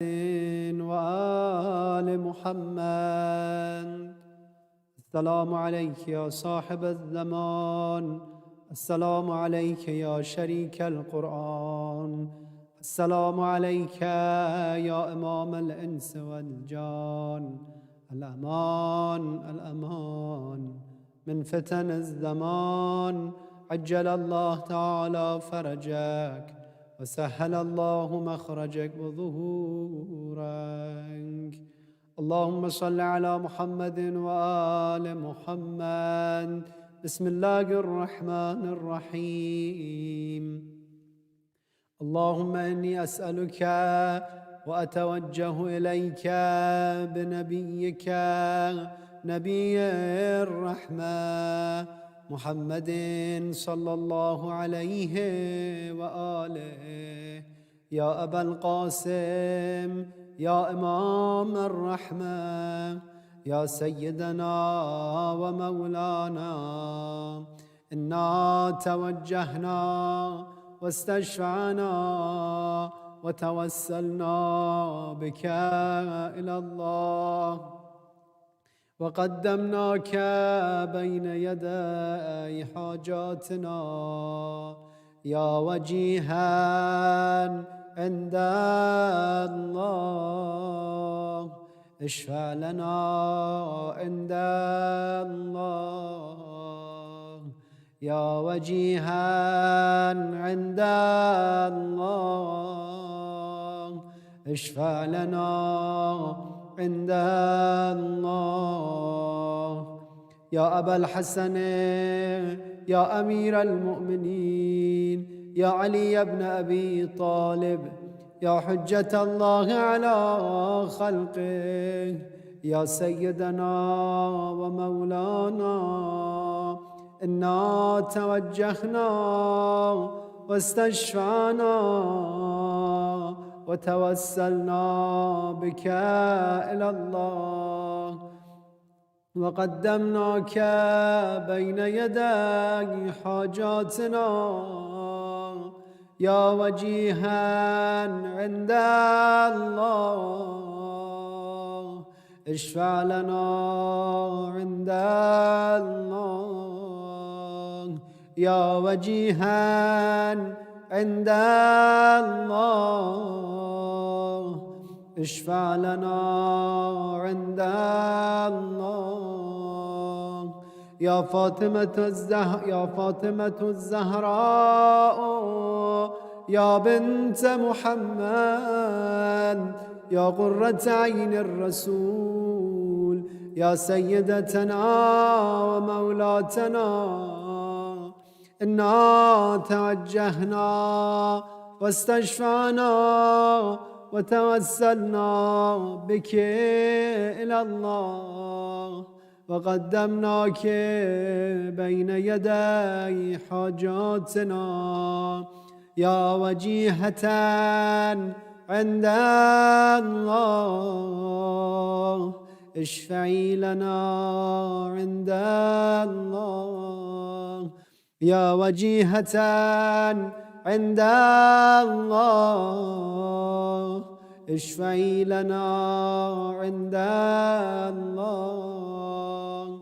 وآل محمد. السلام عليك يا صاحب الزمان، السلام عليك يا شريك القرآن، السلام عليك يا إمام الإنس والجان. الأمان الأمان من فتن الزمان. عجل الله تعالى فرجك وسهل الله مخرجك وظهورك. اللهم صل على محمد وآل محمد. بسم الله الرحمن الرحيم. اللهم إني أسألك وأتوجه إليك بنبيك نبي الرحمة محمد صلى الله عليه وآله. يا أبا القاسم، يا إمام الرحمة، يا سيدنا ومولانا، إنا توجهنا واستشفعنا وتوسلنا بك إلى الله، وقدمناك بين يدي حاجاتنا يا وجيها عند الله. اشفع لنا عند الله يا وجيها عند الله. اشفع لنا عند الله. يا أبا الحسن، يا أمير المؤمنين، يا علي بن أبي طالب، يا حجة الله على خلقه، يا سيدنا ومولانا، إنا توجهنا واستشفعنا وتوسلنا بك إلى الله، وقدمناك بين يدي حاجاتنا يا وجيها عند الله. اشفع لنا عند الله يا وجيها عند الله. اشفع لنا عند الله. يا فاطمة الزهراء، يا بنت محمد، يا قرة عين الرسول، يا سيدتنا ومولاتنا، إنا توجهنا واستشفعنا وتوسلنا بك إلى الله، وقدمناك بين يدي حاجاتنا يا وجيهة عند الله. اشفعي لنا عند الله يا وجيهة عند الله. اشفعي لنا عند الله.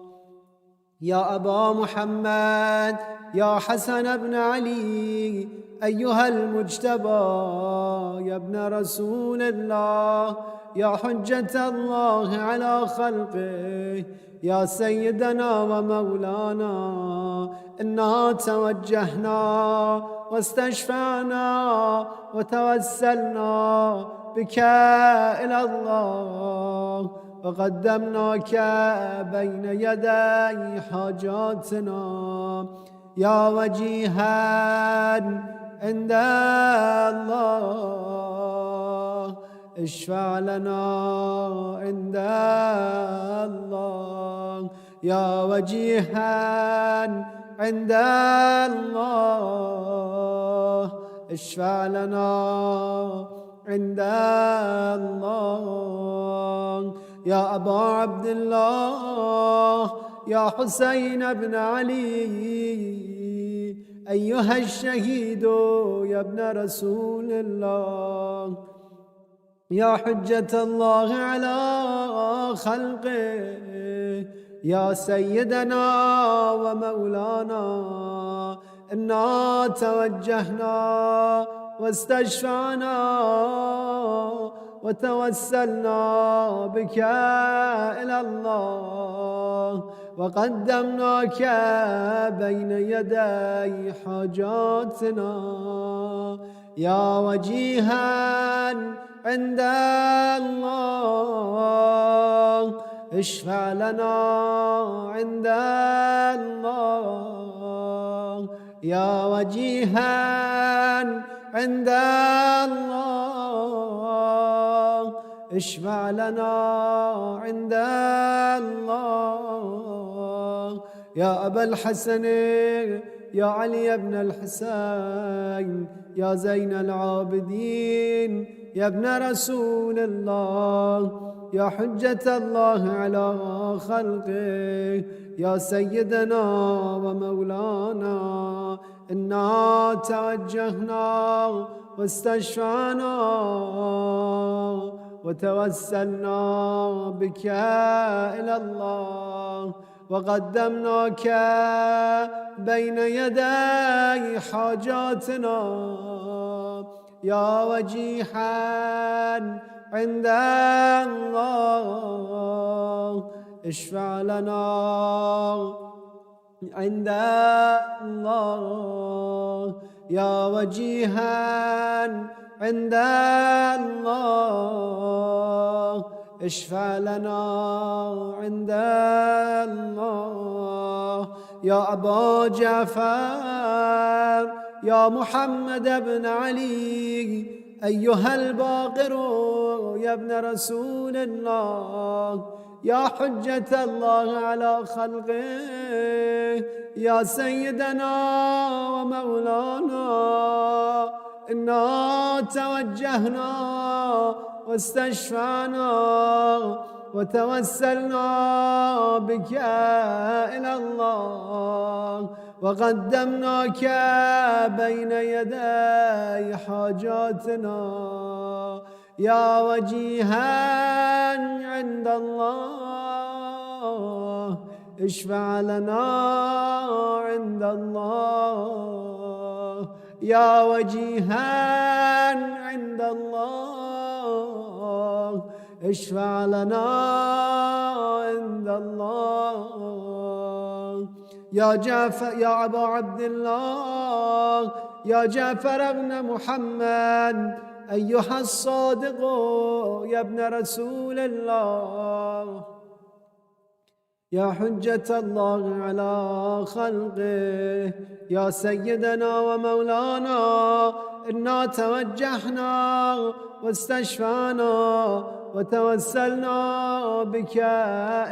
يا أبا محمد، يا حسن بن علي، أيها المجتبى، يا ابن رسول الله، يا حجة الله على خلقه، يا سيدنا ومولانا، إنا توجهنا واستشفعنا وتوسلنا بك إلى الله، وقدمناك بين يدي حاجاتنا يا وجيها عند الله. اشفع لنا عند الله يا وجيها عند الله. اشفع لنا عند الله. يا أبا عبد الله، يا حسين بن علي، أيها الشهيد يا ابن رسول الله، يا حجة الله على خلقه يا سيدنا ومولانا إنا توجهنا واستشفعنا وتوسلنا بك إلى الله وقدمناك بين يدي حاجاتنا يا وجيها عند الله اشفع لنا عند الله يا وجيها عند الله اشفع لنا عند الله يا أبا الحسن يا علي بن الحسين يا زين العابدين يا ابن رسول الله يا حجة الله على خلقه يا سيدنا ومولانا إنا توجهنا واستشفعنا وتوسلنا بك إلى الله وقدمناك بين يدي حاجاتنا يا وجيها عند الله اشفع لنا عند الله يا وجيها عند الله اشفع لنا عند الله يا أبا جعفر يا محمد بن علي أيها الباقر يا ابن رسول الله يا حجة الله على خلقه يا سيدنا ومولانا إنا توجهنا واستشفعنا وتوسلنا بك إلى الله وقدمناك بين يدي حاجاتنا يا وجيها عند الله اشفع لنا عند الله يا وجيها عند الله اشفع لنا عند الله يا جعفر يا أبا عبد الله يا جعفر بن محمد أيها الصادق يا ابن رسول الله يا حجة الله على خلقه يا سيدنا ومولانا إنا توجهنا واستشفعنا وتوسلنا بك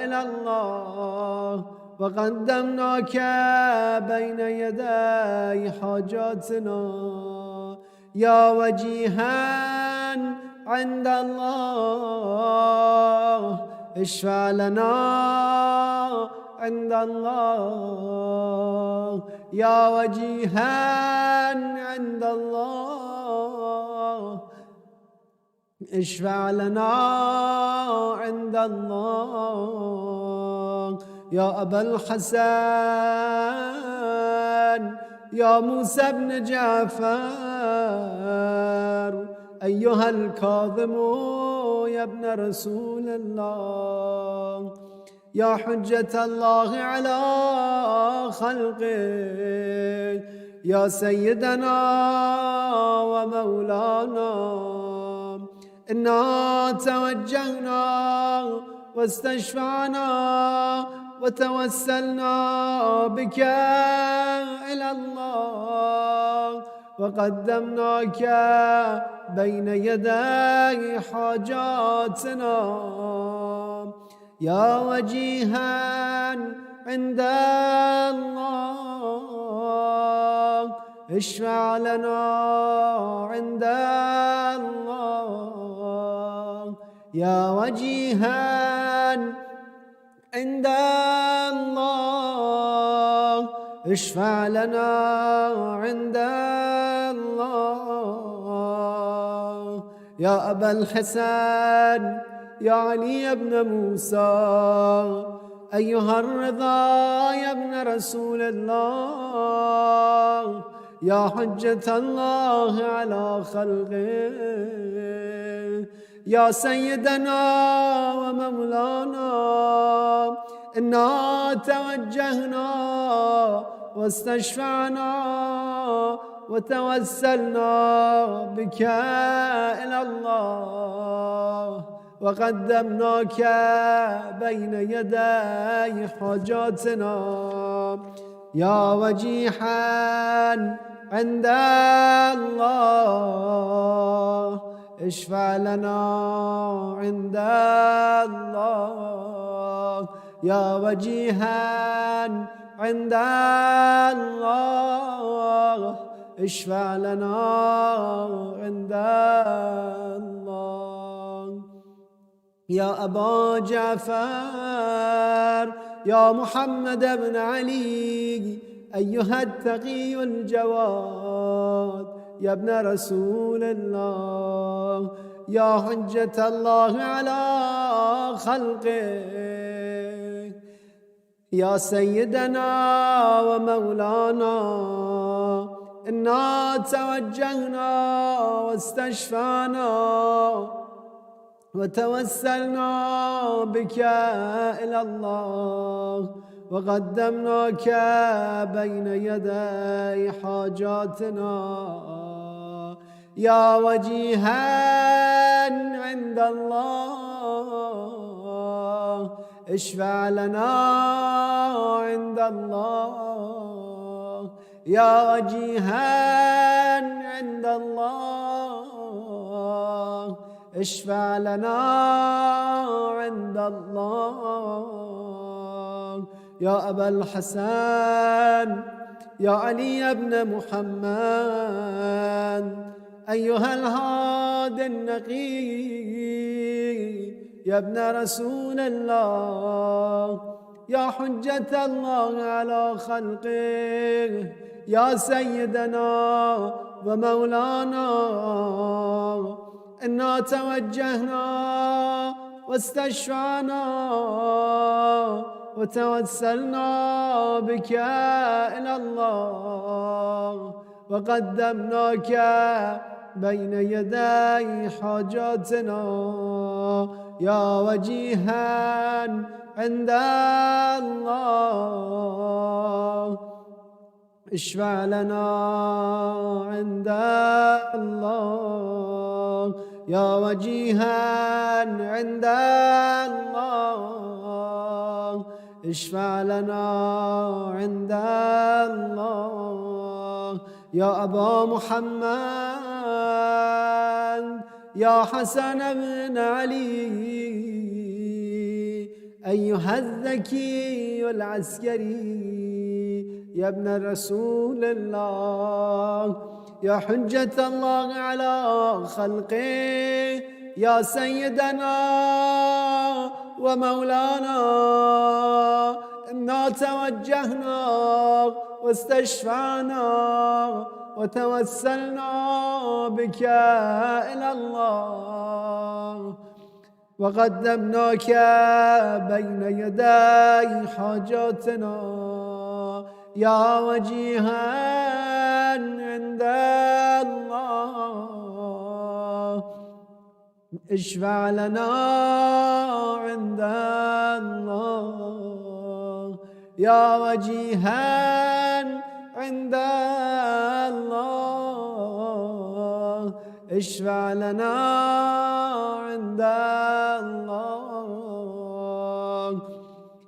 إلى الله وقدمناك بين يدي حاجاتنا يا وجيها عند الله اشفع لنا عند الله يا وجيها عند الله اشفع لنا عند الله يا أبا الحسن يا موسى بن جعفر أيها الكاظم يا ابن رسول الله يا حجة الله على خلقه يا سيدنا ومولانا إنا توجهنا واستشفعنا وتوسلنا بك إلى الله وقدمناك بين يدي حاجاتنا يا وجيها عند الله اشفع لنا عند الله يا وجيها عند الله اشفع لنا عند الله يا أبا الحسن يا علي بن موسى، أيها الرضا يا ابن رسول الله، يا حجة الله على خلقه، يا سيدنا ومولانا، إنا توجهنا واستشفعنا وتوسلنا بك إلى الله، وقدمناك بين يدي حاجاتنا، يا وجيحا عند الله، اشفع لنا عند الله، يا وجيها عند الله، اشفع لنا عند الله. يا أبا جعفر يا محمد بن علي، أيها التقي الجواد يا ابن رسول الله، يا حجة الله على خلقه، يا سيدنا ومولانا، إنا توجهنا واستشفعنا وتوسلنا بك إلى الله، وقدمناك بين يدي حاجاتنا، يا وجيها عند الله، اشفع لنا عند الله، يا وجيها عند الله، اشفع لنا عند الله. يا أبا الحسن يا علي بن محمد، أيها الهادي النقي يا ابن رسول الله، يا حجة الله على خلقه، يا سيدنا ومولانا، إنا توجهنا واستشفعنا وتوسلنا بك إلى الله، وقدمناك بين يدي حاجاتنا، يا وجيها عند الله، اشفع لنا عند الله، يا وجيها عند الله، اشفع لنا عند الله. يا أبا محمد يا حسن بن علي، أيها الذكي العسكري يا ابن رسول الله، يا حجة الله على خلقه، يا سيدنا ومولانا، إنا توجهنا واستشفعنا وتوسلنا بك إلى الله، وقدمناك بين يدي حاجاتنا، يا وجيها عند الله، اشفع لنا عند الله، يا وجيها عند الله، اشفع لنا عند الله.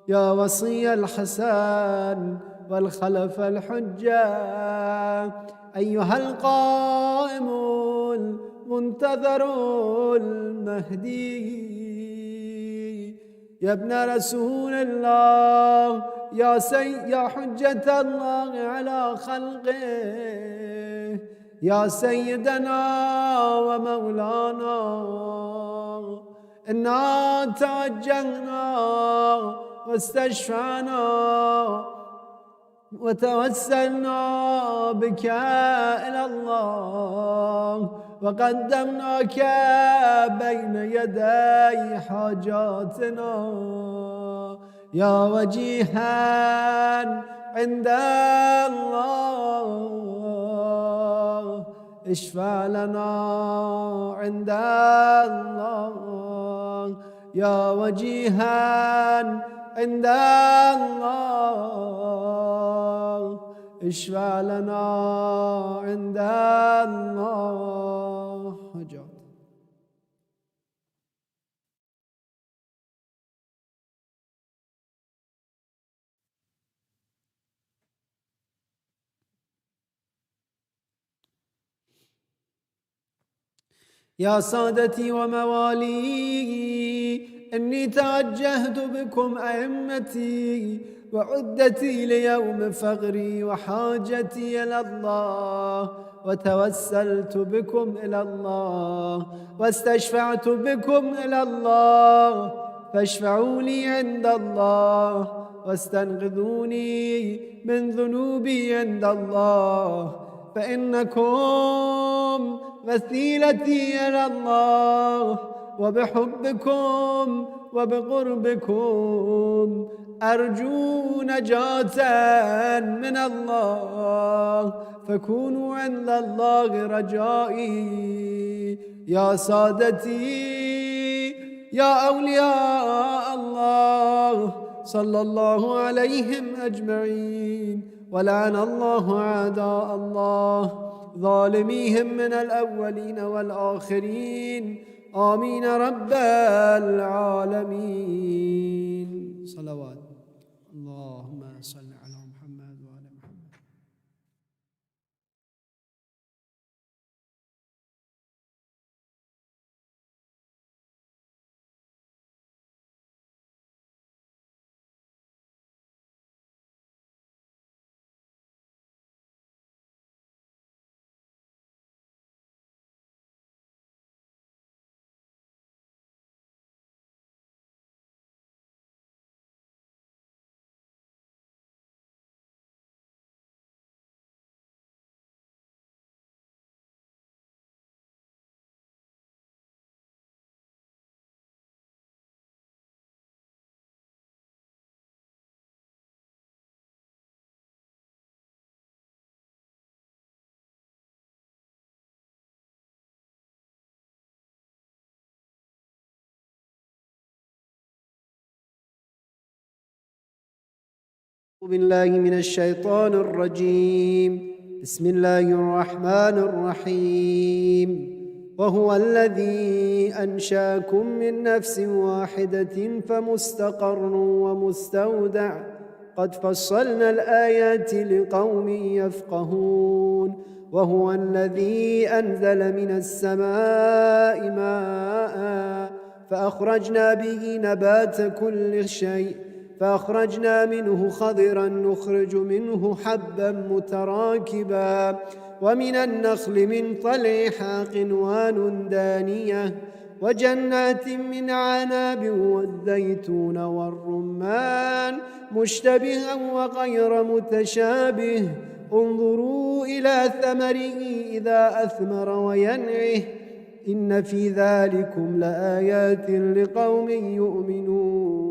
يا وصي الحسن والخلف الحجة، أيها القائم المنتظر المهدي، يا ابن رسول الله، يا حجة الله على خلقه، يا سيدنا ومولانا، إنا توجهنا واستشفعنا وتوسلنا بك إلى الله، وقدمناك بين يدي حاجاتنا يا وجيها عند الله اشفع لنا عند الله يا وجيها عند الله اشفع لنا عند الله حاجات. يا سادتي وموالي إني توجهت بكم أئمتي وعدتي ليوم فقري وحاجتي إلى الله وتوسلت بكم إلى الله واستشفعت بكم إلى الله فاشفعوا لي عند الله واستنقذوني من ذنوبي عند الله فإنكم وسيلتي إلى الله وبحبكم وبقربكم أرجو نجاة من الله فكونوا عند الله رجائي. يا سادتي يا أولياء الله صلى الله عليهم أجمعين ولعن الله أعداء الله ظالميهم من الأولين والآخرين آمين رب العالمين. صلوات اللهم صل على محمد وآل محمد. بالله من الشيطان الرجيم. بسم الله الرحمن الرحيم. وهو الذي أنشأكم من نفس واحدة فمستقر ومستودع قد فصلنا الآيات لقوم يفقهون. وهو الذي أنزل من السماء ماء فأخرجنا به نبات كل شيء فأخرجنا منه خضرا نخرج منه حبا متراكبا ومن النخل من طلعها قنوان دانية وجنات من عناب والزيتون والرمان مشتبها وغير متشابه انظروا إلى ثمره إذا أثمر وينعه إن في ذلكم لآيات لقوم يؤمنون.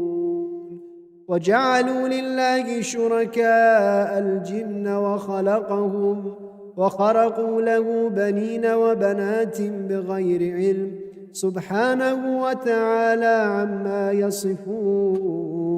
وجعلوا لله شركاء الجن وخلقهم وخرقوا له بنين وبنات بغير علم سبحانه وتعالى عما يصفون.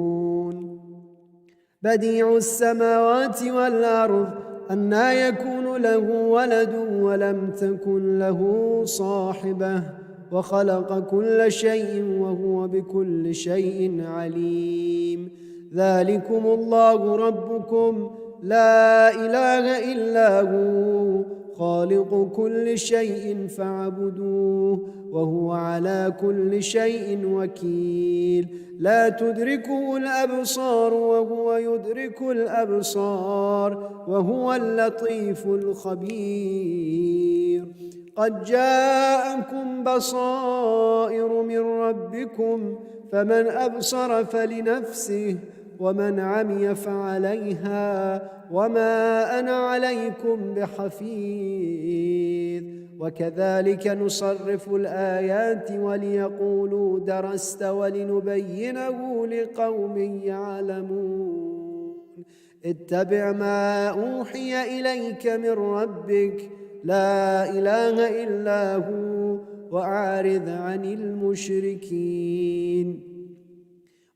بديع السماوات والأرض أنى يكون له ولد ولم تكن له صاحبة وخلق كل شيء وهو بكل شيء عليم. ذلكم الله ربكم لا إله إلا هو خالق كل شيء فاعبدوه وهو على كل شيء وكيل. لا تدركه الأبصار وهو يدرك الأبصار وهو اللطيف الخبير. قد جاءكم بصائر من ربكم فمن أبصر فلنفسه ومن عمي فعليها وما أنا عليكم بحفيظ. وكذلك نصرف الآيات وليقولوا درست ولنبينه لقوم يعلمون اتبع ما أوحي إليك من ربك لا إله إلا هو وأعرض عن المشركين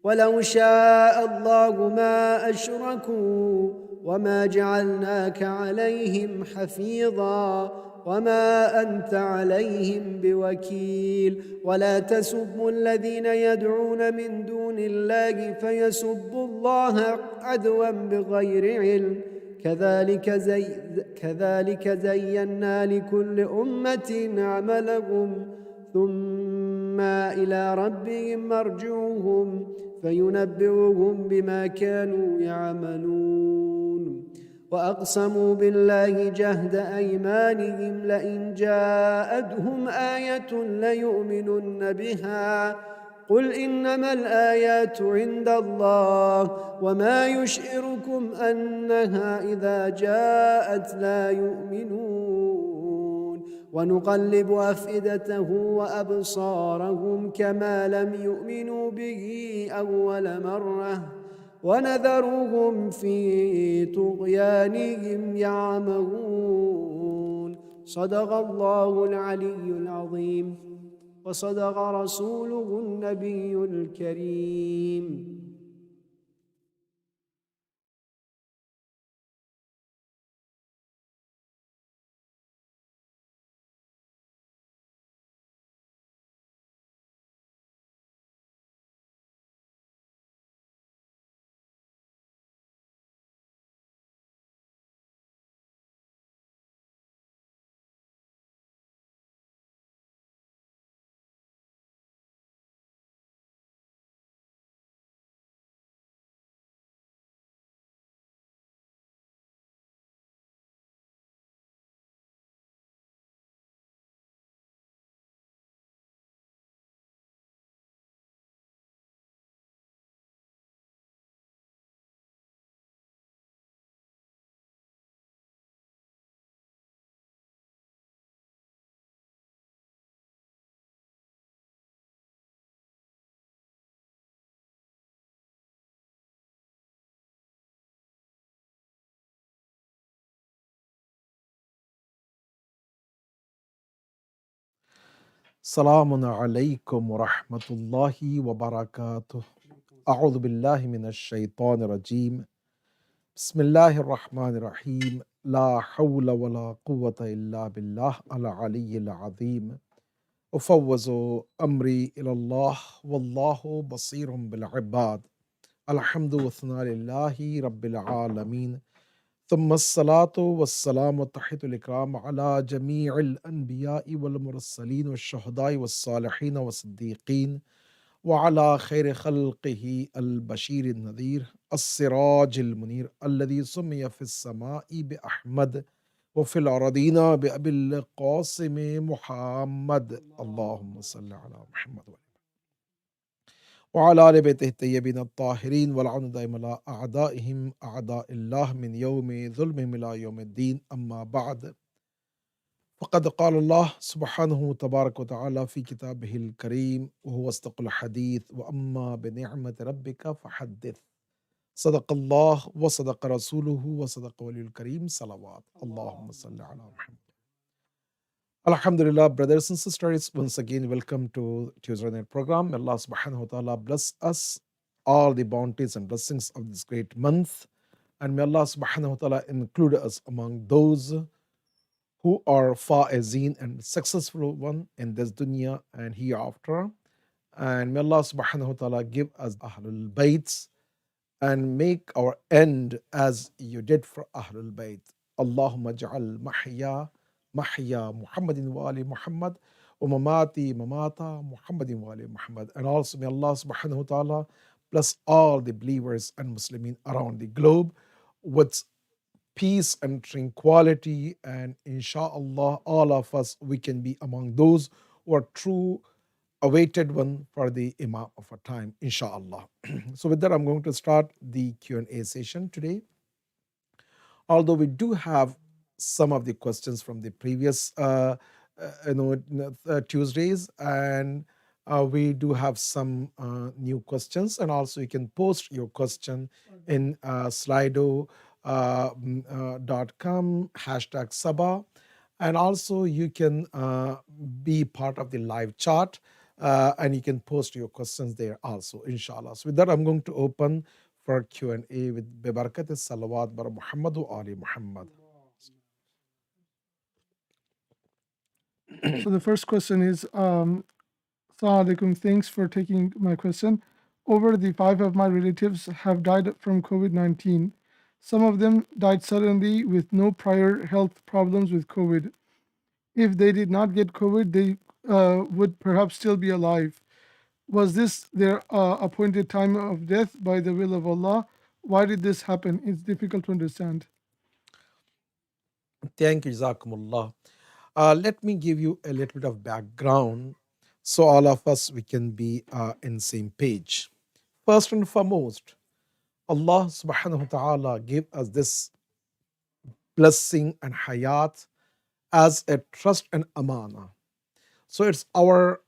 ولو شاء الله ما أشركوا وما جعلناك عليهم حفيظا وما أنت عليهم بوكيل ولا تسبوا الذين يدعون من دون الله فيسبوا الله عدوا بغير علم كذلك زينا لكل أمة عملهم ثم إلى ربهم مرجعهم فينبئهم بما كانوا يعملون وأقسموا بالله جهد أيمانهم لئن جاءتهم آية ليؤمنن بها قل إنما الآيات عند الله وما يشعركم أنها إذا جاءت لا يؤمنون ونقلب أفئدته وأبصارهم كما لم يؤمنوا به أول مرة ونذرهم في طغيانهم يعمهون صدق الله العلي العظيم وصدق رسوله النبي الكريم. Salamun alaykum wa rahmatullahi wa barakatuh. A'udhu billahi minash shaitanir rajim. Bismillahir rahmanir rahim. La hawla wa la quwwata illa billah al-aliyyil azim. Ufawwazu amri ila Allah wallahu basirun bil ibad. Alhamdu wa thana lillahi rabbil alameen. ثم الصلاة والسلام والتحية الإكرام على جميع الأنبياء والمرسلين والشهداء والصالحين والصديقين وعلى خير خلقه البشير النذير السراج المنير الذي سمي في السماء بأحمد وفي الأرضين بأبي القاسم محمد اللهم صل على محمد وعلى آل بيته الطيبين الطاهرين والعون دائما على أعدائهم أعداء الله من يوم ظلمهم إلى يوم الدين أما بعد فقد قال الله سبحانه تبارك وتعالى في كتابه الكريم وهو أصدق الحديث وأما بنعمة ربك فحدث صدق الله وصدق رسوله وصدق ولي الكريم صلوات اللهم صل على محمد. Alhamdulillah, brothers and sisters, once again welcome to Tuesday night program. May Allah subhanahu wa ta'ala bless us all the bounties and blessings of this great month, and may Allah subhanahu wa ta'ala include us among those who are faizeen and successful one in this dunya and hereafter. And may Allah subhanahu wa ta'ala give us Ahlul Bayt and make our end as you did for Ahlul Bayt. Allahumma ja'al mahya Muhammadin wa ali Muhammad wa mamati mamata Muhammadin wa ali Muhammad. And also may Allah subhanahu wa ta'ala bless all the believers and Muslimin around the globe with peace and tranquility, and inshallah all of us we can be among those who are true awaited one for the Imam of our time, inshallah. So with that, I'm going to start the Q&A session today. Although we do have some of the questions from the previous Tuesdays, and we do have some new questions, and also you can post your question in slido.com #SABA, and also you can be part of the live chat, and you can post your questions there also, inshallah. So with that, I'm going to open for Q&A with Bibarakat Salawat Bar Muhammad wa Ali Muhammad. So the first question is, Assalamu alaikum, thanks for taking my question. Over the 5 of my relatives have died from COVID-19. Some of them died suddenly with no prior health problems with COVID. If they did not get COVID, they would perhaps still be alive. Was this their appointed time of death by the will of Allah? Why did this happen? It's difficult to understand. Thank you, Jazakumullah. Let me give you a little bit of background so all of us we can be in same page. First and foremost, Allah subhanahu wa ta'ala gave us this blessing and hayat as a trust and amana. So it's our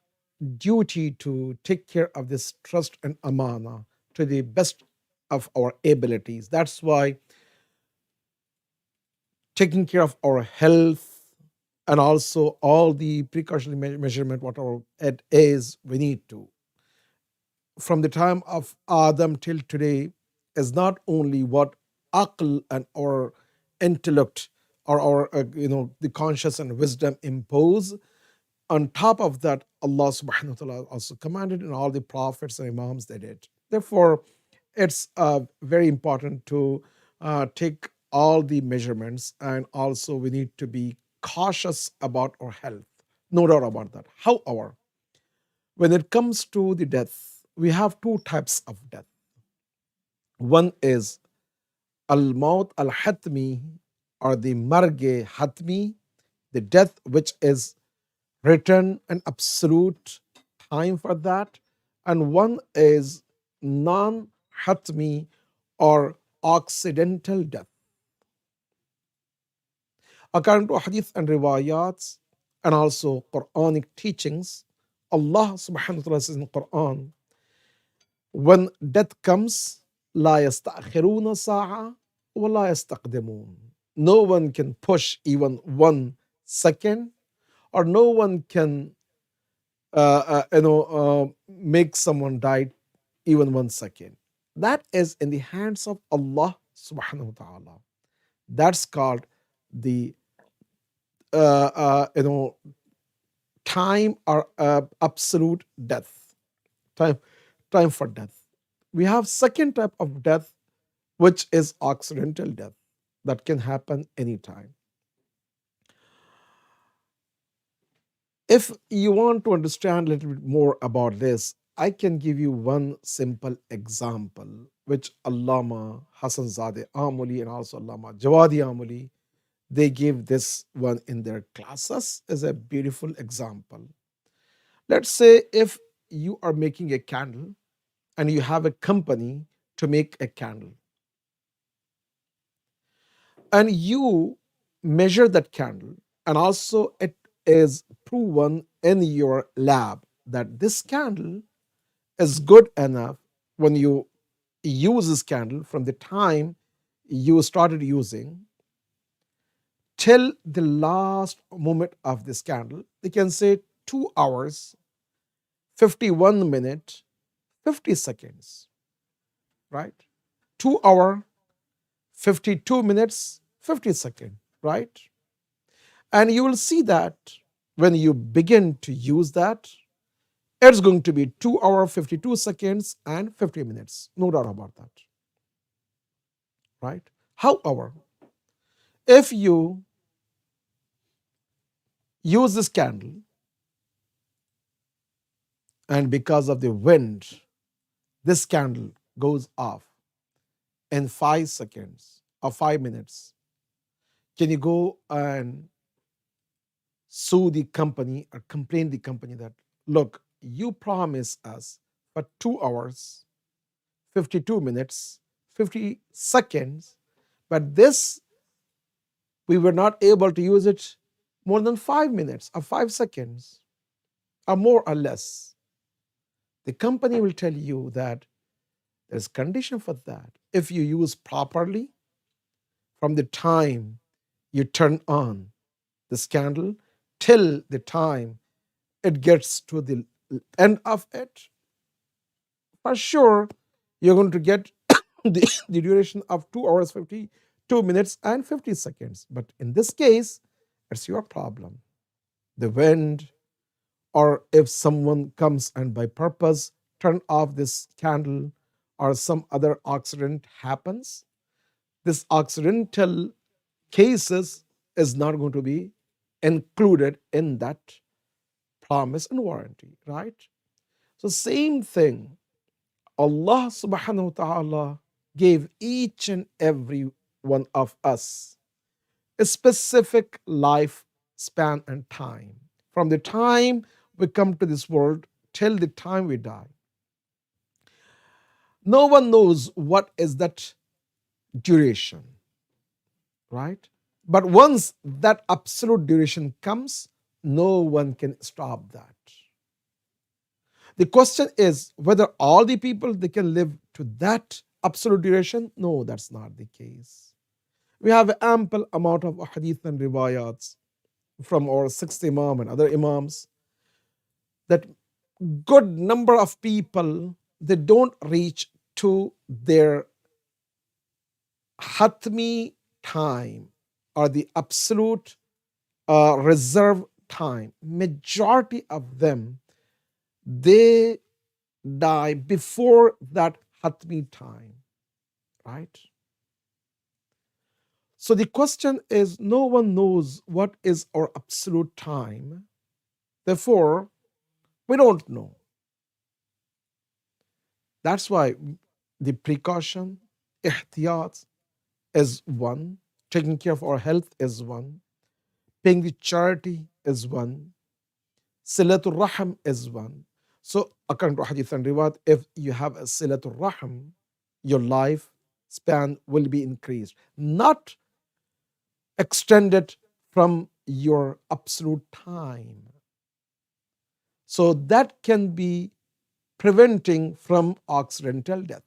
duty to take care of this trust and amana to the best of our abilities. That's why taking care of our health and also all the precautionary measurement, whatever it is, we need to. From the time of Adam till today, is not only what aql and our intellect or our the conscious and wisdom impose. On top of that, Allah subhanahu wa ta'ala also commanded, and all the prophets and imams they did. Therefore, it's very important to take all the measurements, and also we need to be cautious about our health. No doubt about that. However, when it comes to the death, we have two types of death. One is al-maut al-hatmi, or the marge hatmi, the death which is written and absolute time for that. And one is non-hatmi, or accidental death. According to hadith and riwayats and also Quranic teachings, Allah subhanahu wa ta'ala says in the Quran, when death comes, لا يستأخرون ساعة ولا يستقدمون. No one can push even 1 second, or no one can make someone die even 1 second. That is in the hands of Allah subhanahu wa ta'ala. That's called the time or absolute death. Time for death. We have second type of death, which is accidental death, that can happen anytime. If you want to understand a little bit more about this, I can give you one simple example, which Allama Hassan Zadeh Amuli and also Allama Jawadi Amuli, they give this one in their classes as a beautiful example. Let's say if you are making a candle and you have a company to make a candle, and you measure that candle, and also it is proven in your lab that this candle is good enough. When you use this candle, from the time you started using till the last moment of this candle, they can say 2 hours, 51 minutes, 50 seconds, right? 2 hour, 52 minutes, 50 seconds, right? And you will see that when you begin to use that, it's going to be 2 hours, 52 seconds, and 50 minutes. No doubt about that, right? However, if you use this candle and because of the wind, this candle goes off in 5 seconds or 5 minutes, can you go and sue the company or complain the company that, look, you promised us for 2 hours, 52 minutes, 50 seconds, but this, we were not able to use it more than 5 minutes or 5 seconds or more or less, the company will tell you that there's condition for that. If you use properly from the time you turn on this candle till the time it gets to the end of it, for sure you're going to get the duration of 2 hours 52 minutes and 50 seconds. But in this case, it's your problem. The wind, or if someone comes and by purpose turn off this candle, or some other accident happens, this accidental cases is not going to be included in that promise and warranty, right? So same thing, Allah subhanahu wa ta'ala gave each and every one of us a specific life span and time. From the time we come to this world till the time we die. No one knows what is that duration, right? But once that absolute duration comes, no one can stop that. The question is whether all the people they can live to that absolute duration. No, that's not the case. We have ample amount of hadith and riwayats from our sixth Imam and other Imams that good number of people, they don't reach to their hatmi time or the absolute reserve time. Majority of them, they die before that hatmi time, right? So the question is, no one knows what is our absolute time. Therefore, we don't know. That's why the precaution, ihtiyat, is one. Taking care of our health is one. Paying the charity is one. Silatul raham is one. So according to hadith and riwayat, if you have a silatul raham, your life span will be increased, not extended from your absolute time. So that can be preventing from accidental death.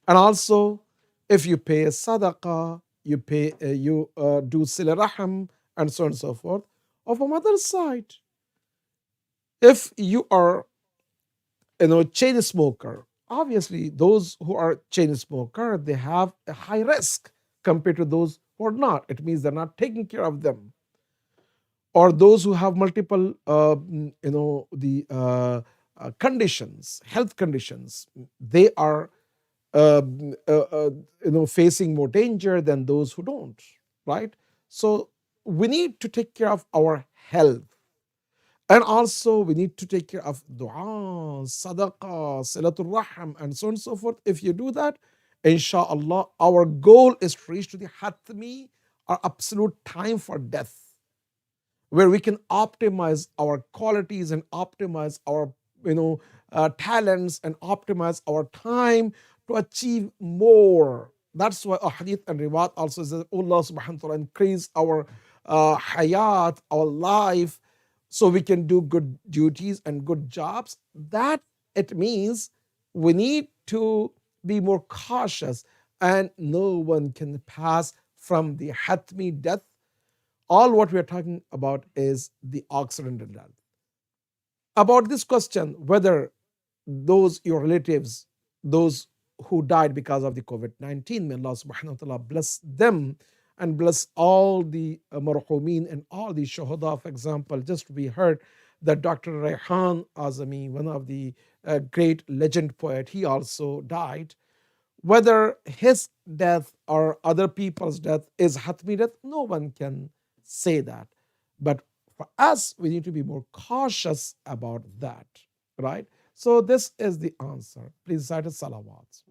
And also, if you pay a sadaqah, you do sila raham, and so on and so forth. Of a mother's side, if you are chain smoker, obviously those who are chain smoker, they have a high risk compared to those who are not. It means they're not taking care of them. Or those who have multiple conditions, health conditions, they are facing more danger than those who don't, right? So we need to take care of our health. And also we need to take care of dua, sadaqah, silatul raham, and so on and so forth. If you do that, inshallah, our goal is to reach to the hatmi, or absolute time for death, where we can optimize our qualities and optimize our talents and optimize our time to achieve more. That's why a hadith and riwayat also says Allah subhanahu wa ta'ala increase our hayat, our life, so we can do good duties and good jobs. That it means we need to be more cautious, and no one can pass from the hatmi death. All what we are talking about is the accidental death. About this question, whether those your relatives, those who died because of the COVID-19, may Allah subhanahu wa ta'ala bless them and bless all the marhumeen and all the shuhada. For example, just we heard that Dr. Rayhan Azami, one of the great legend poet, he also died. Whether his death or other people's death is hatmi death, no one can say that. But for us, we need to be more cautious about that, right? So this is the answer. Please recite a salawat.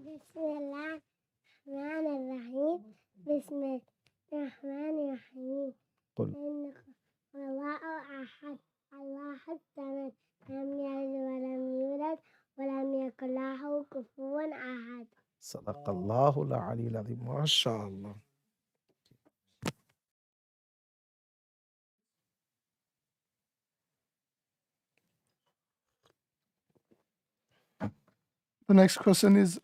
Bismillahirrahmanirrahim. Bismillahirrahmanirrahim. قل Allahu ahad. Allahu samad. Lam yalid wa lam yulad wa lam yakul lahu kufuwan ahad. Sadaqallahu al-Ali al-Azim. MashaAllah. The next question is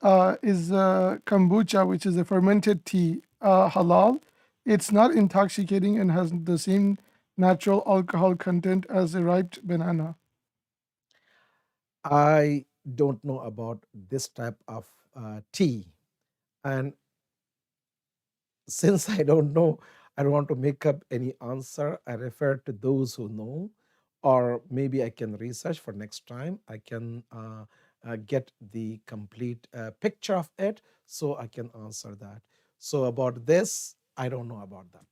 kombucha, which is a fermented tea, halal? It's not intoxicating and has the same natural alcohol content as a ripe banana. I don't know about this type of tea. And since I don't know, I don't want to make up any answer. I refer to those who know, or maybe I can research for next time. I can get the complete picture of it so I can answer that. So, about this, I don't know about that.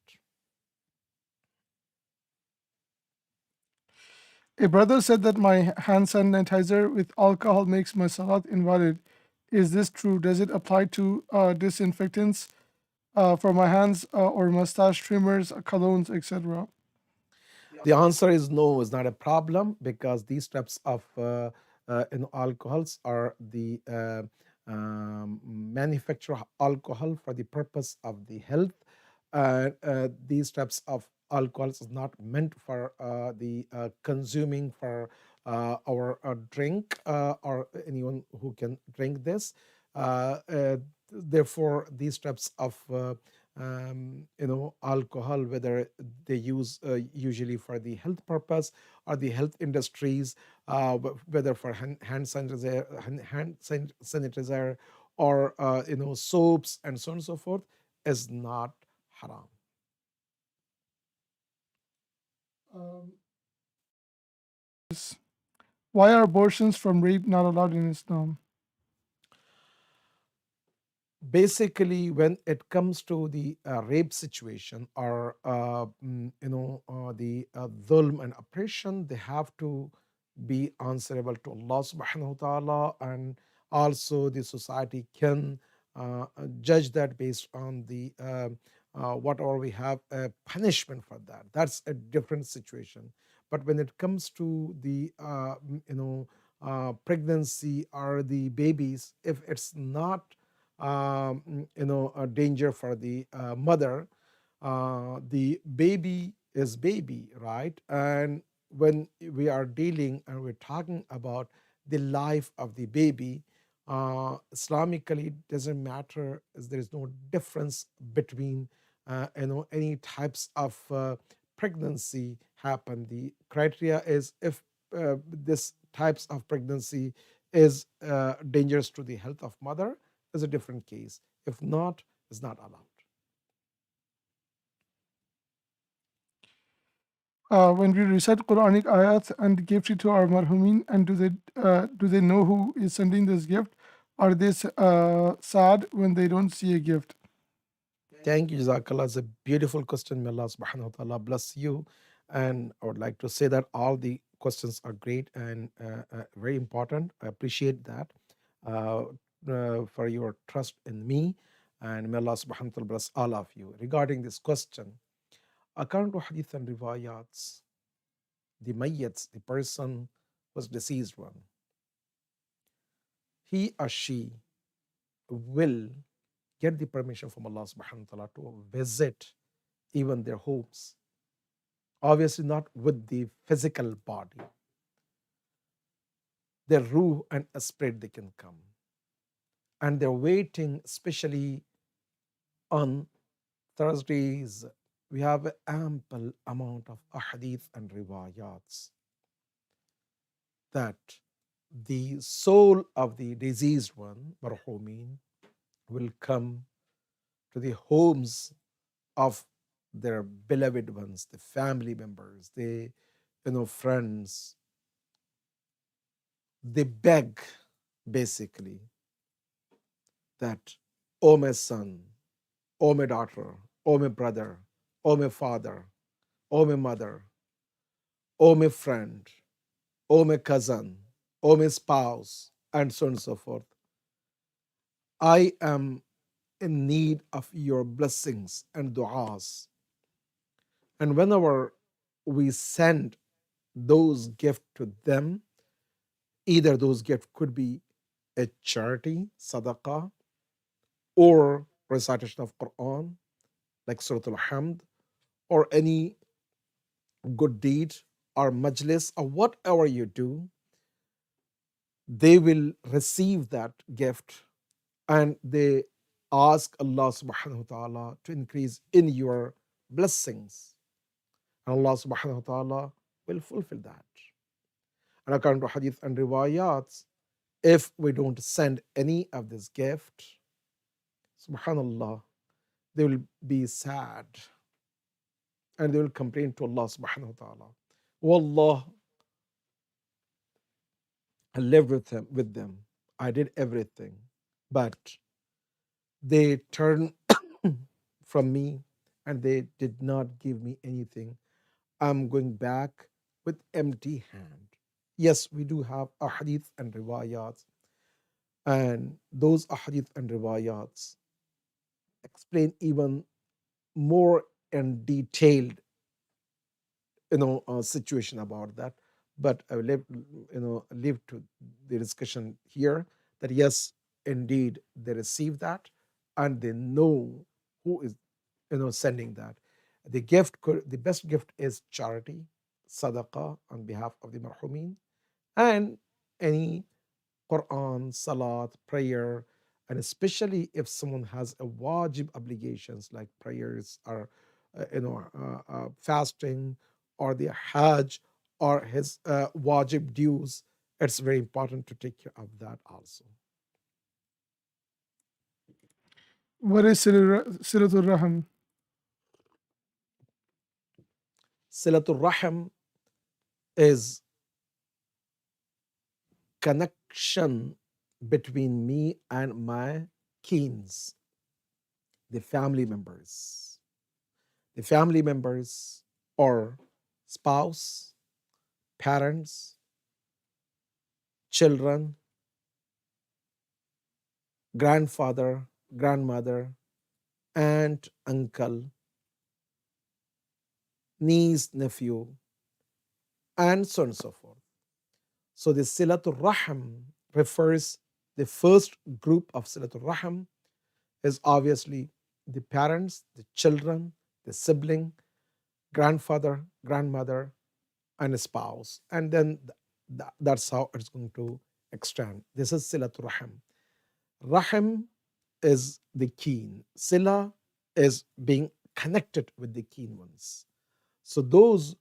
A brother said that my hand sanitizer with alcohol makes my salat invalid. Is this true? Does it apply to disinfectants for my hands or mustache trimmers, colognes, etc.? The answer is no, it's not a problem because these types of alcohols are the manufacture alcohol for the purpose of the health. These types of alcohols is not meant for the consuming for our drink or anyone who can drink this. Therefore, these types of alcohol, whether they use usually for the health purpose or the health industries, whether for hand sanitizer or soaps and so on and so forth, is not haram. Why are abortions from rape not allowed in Islam? Basically, when it comes to the rape situation or the dhulm and oppression, they have to be answerable to Allah subhanahu wa ta'ala, and also the society can judge that based on the whatever we have a punishment for that. That's a different situation. But when it comes to the pregnancy or the babies, if it's not a danger for the mother, the baby is baby, right? And when we are dealing and we're talking about the life of the baby, Islamically, it doesn't matter. There is no difference between any types of pregnancy happen. The criteria is if this types of pregnancy is dangerous to the health of mother, is a different case. If not, it's not allowed. When we recite Quranic ayats and gift it to our marhumin, and do they know who is sending this gift? Are they sad when they don't see a gift? Thank you, Jazakallah. It's a beautiful question. May Allah subhanahu wa ta'ala bless you. And I would like to say that all the questions are great and very important. I appreciate that for your trust in me. And may Allah subhanahu wa ta'ala bless all of you. Regarding this question, according to hadith and riwayats, the mayyats, the person was deceased one, he or she will get the permission from Allah subhanahu wa ta'ala to visit even their homes. Obviously not with the physical body. Their ruh and spirit, they can come. And they're waiting, especially on Thursdays. We have an ample amount of ahadith and riwayats that the soul of the diseased one, marhumin, will come to the homes of their beloved ones, the family members, the friends. They beg basically that, oh my son, oh my daughter, oh my brother, oh my father, oh my mother, oh my friend, oh my cousin, oh my spouse, and so on and so forth. I am in need of your blessings and du'as. And whenever we send those gifts to them, either those gifts could be a charity, sadaqah, or recitation of Quran, like Surah Al-Hamd, or any good deed or majlis or whatever you do, they will receive that gift and they ask Allah subhanahu wa ta'ala to increase in your blessings. And Allah subhanahu wa ta'ala will fulfill that. And according to hadith and riwayats, if we don't send any of this gift, subhanallah, they will be sad and they will complain to Allah subhanahu wa ta'ala. Wallah, I lived with them. I did everything. But they turned from me and they did not give me anything. I'm going back with empty hand. Yes, we do have ahadith and riwayats, and those ahadith and riwayats explain even more and detailed, situation about that. But I will leave to the discussion here that yes, indeed, they receive that and they know who is sending that. The best gift is charity, sadaqah on behalf of the marhumin, and any Quran, salat, prayer, and especially if someone has a wajib obligations like prayers or fasting or the hajj or his wajib dues, it's very important to take care of that also. What is Silatul Raham? Silatul Rahim is connection between me and my kins, the family members. The family members or spouse, parents, children, grandfather, grandmother, aunt, uncle, niece, nephew, and so on and so forth. So the Silatul Rahim refers, the first group of Silatul Rahim is obviously the parents, the children, the sibling, grandfather, grandmother, and a spouse. And then that's how it's going to extend. This is Silatul Rahim. Rahim is the kin. Sila is being connected with the kin ones. So those,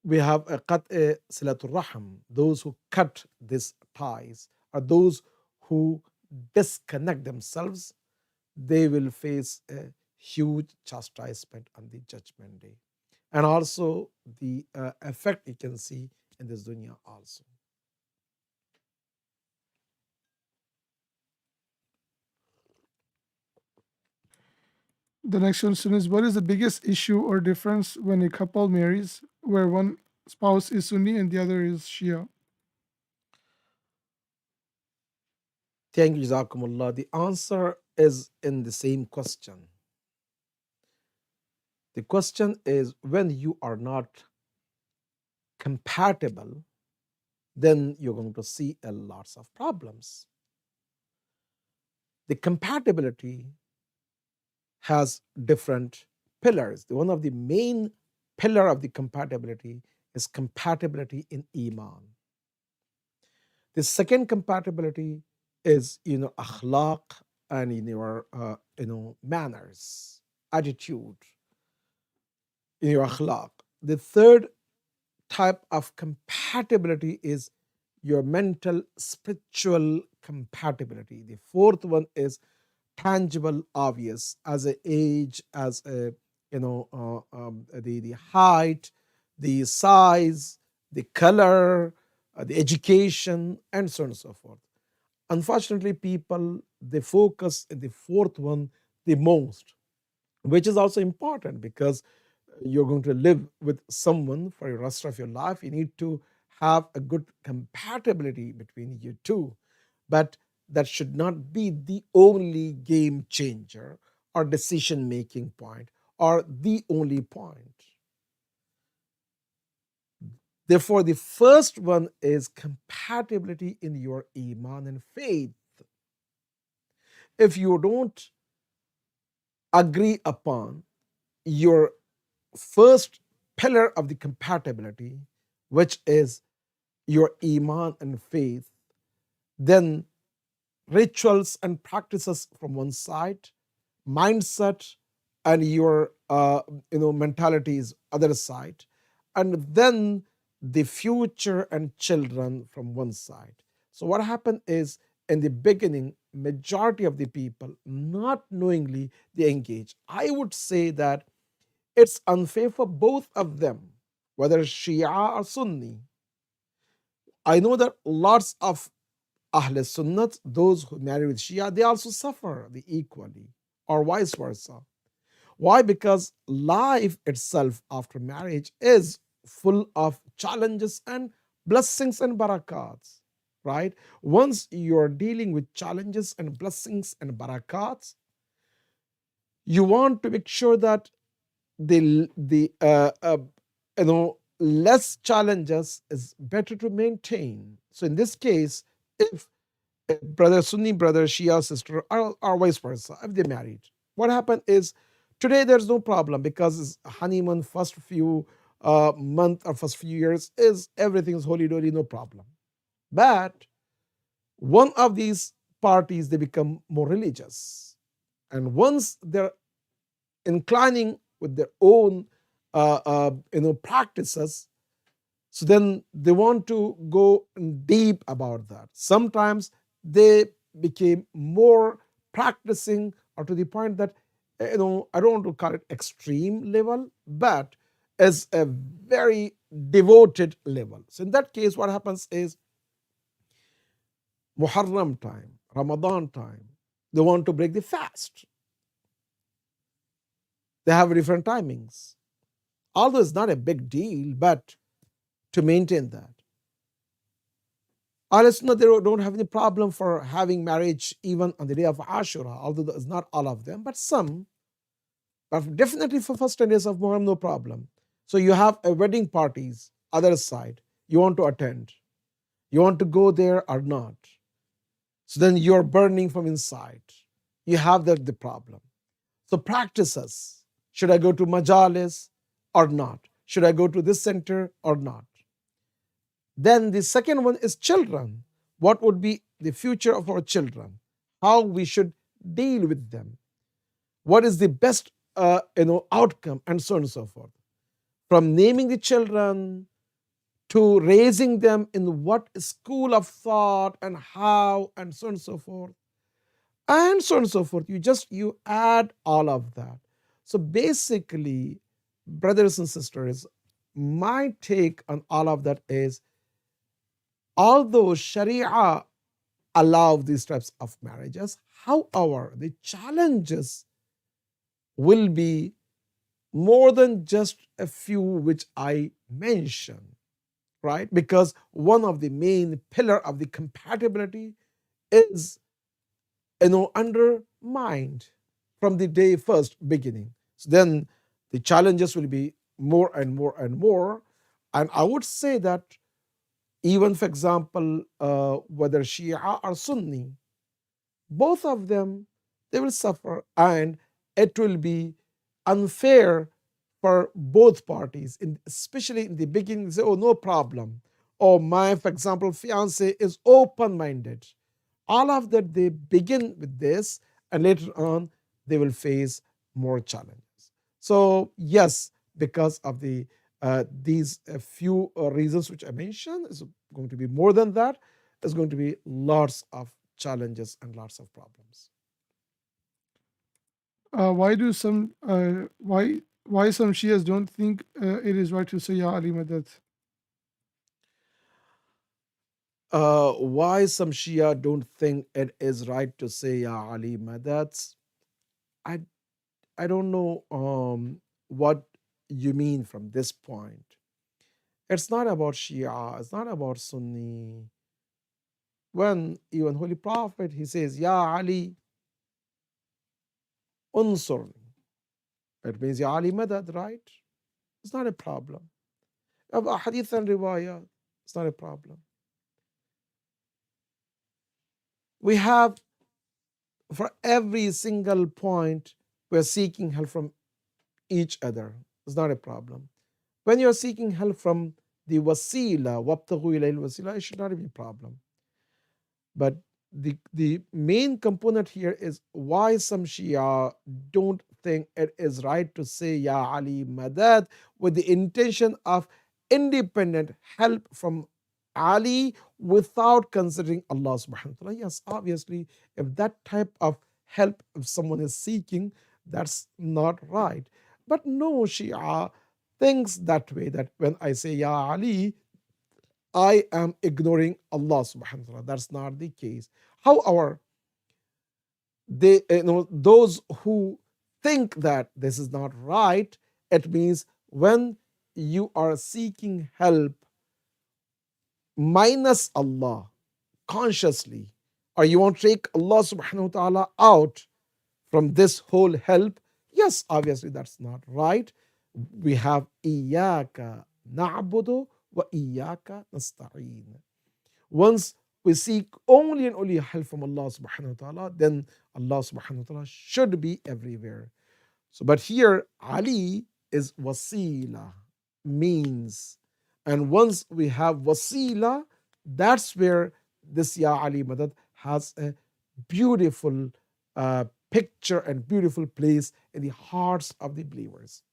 we have a qat'a silatul rahim, those who cut these ties, are those who disconnect themselves, they will face a huge chastisement on the judgment day. And also the effect you can see in this dunya also. The next question is, what is the biggest issue or difference when a couple marries where one spouse is Sunni and the other is Shia? Thank you, Jazakumullah. The answer is in the same question. The question is, when you are not compatible, then you're going to see a lots of problems. The compatibility has different pillars. One of the main pillar of the compatibility is compatibility in Iman. The second compatibility is akhlaq and in your manners, attitude, in your akhlaq. The third type of compatibility is your mental spiritual compatibility. The fourth one is tangible, obvious, as a age, as a the height, the size, the color, the education, and so on and so forth. Unfortunately, people, they focus in the fourth one the most, which is also important because you're going to live with someone for the rest of your life. You need to have a good compatibility between you two. But that should not be the only game changer or decision-making point or the only point. Therefore, the first one is compatibility in your iman and faith. If you don't agree upon your first pillar of the compatibility, which is your iman and faith, then rituals and practices from one side, mindset and your mentality is other side, and then the future and children from one side. So what happened is, in the beginning, majority of the people not knowingly they engage. I would say that it's unfair for both of them, whether Shia or Sunni. I know that lots of Ahl Sunnat, those who marry with Shia, they also suffer the equally, or vice versa. Why? Because life itself after marriage is full of challenges and blessings and barakats, right? Once you're dealing with challenges and blessings and barakats, you want to make sure that the less challenges is better to maintain. So in this case, if brother Sunni brother, Shia sister, or vice versa, if they married, what happened is, today there's no problem because it's honeymoon, first few month or first few years is everything is holy doly, no problem. But one of these parties, they become more religious, and once they're inclining with their own practices, so then they want to go deep about that. Sometimes they became more practicing, or to the point that I don't want to call it extreme level, but as a very devoted level. So in that case, what happens is, Muharram time, Ramadan time, they want to break the fast. They have different timings. Although it's not a big deal, but to maintain that. Al-Sunnah, they don't have any problem for having marriage even on the day of Ashura, although it's not all of them, but some. But definitely for first 10 days of Muharram, no problem. So you have a wedding parties, other side, you want to attend. You want to go there or not. So then you're burning from inside. You have the problem. So practices, should I go to majalis or not? Should I go to this center or not? Then the second one is children. What would be the future of our children? How we should deal with them? What is the best outcome, and so on and so forth. From naming the children to raising them in what school of thought and how, and so on and so forth, and so on and so forth. You add all of that. So basically, brothers and sisters, my take on all of that is, although Sharia allows these types of marriages, however, the challenges will be more than just a few which I mentioned, right? Because one of the main pillar of the compatibility is undermined from the day first beginning. So then the challenges will be more and more and more. And I would say that even, for example, whether Shia or Sunni, both of them, they will suffer, and it will be unfair for both parties, especially in the beginning. Say, oh, no problem. Or my, for example, fiance is open-minded. All of that, they begin with this, and later on, they will face more challenges. So yes, because of these few reasons which I mentioned, is going to be more than that. There's going to be lots of challenges and lots of problems. Why some Shias don't think it is right to say Ya Ali Madad? Why some Shia don't think it is right to say Ya Ali Madad? I don't know what you mean from this point. It's not about Shia, it's not about Sunni. When even Holy Prophet, he says, Ya Ali, unsurni. It means Ya Ali Madad, right? It's not a problem. Of hadith and riwayah, it's not a problem. We have, for every single point, we're seeking help from each other. It's not a problem. When you're seeking help from the wasila, wabtaghu ilayhi wasila, it should not be a problem. But the main component here is why some Shia don't think it is right to say Ya Ali Madad with the intention of independent help from Ali without considering Allah subhanahu wa ta'ala. Yes, obviously, if that type of help if someone is seeking, that's not right. But no Shia thinks that way, that when I say Ya Ali, I am ignoring Allah subhanahu wa ta'ala. That's not the case. However, they, those who think that this is not right, it means when you are seeking help minus Allah consciously, or you want to take Allah subhanahu wa ta'ala out from this whole help, yes, obviously that's not right. We have Iyaka na'budu wa iyaka nasta'een. Once we seek only and only help from Allah subhanahu wa ta'ala, then Allah subhanahu wa ta'ala should be everywhere. So, but here Ali is wasila, means. And once we have wasila, that's where this Ya Ali Madad has a beautiful picture and beautiful place in the hearts of the believers.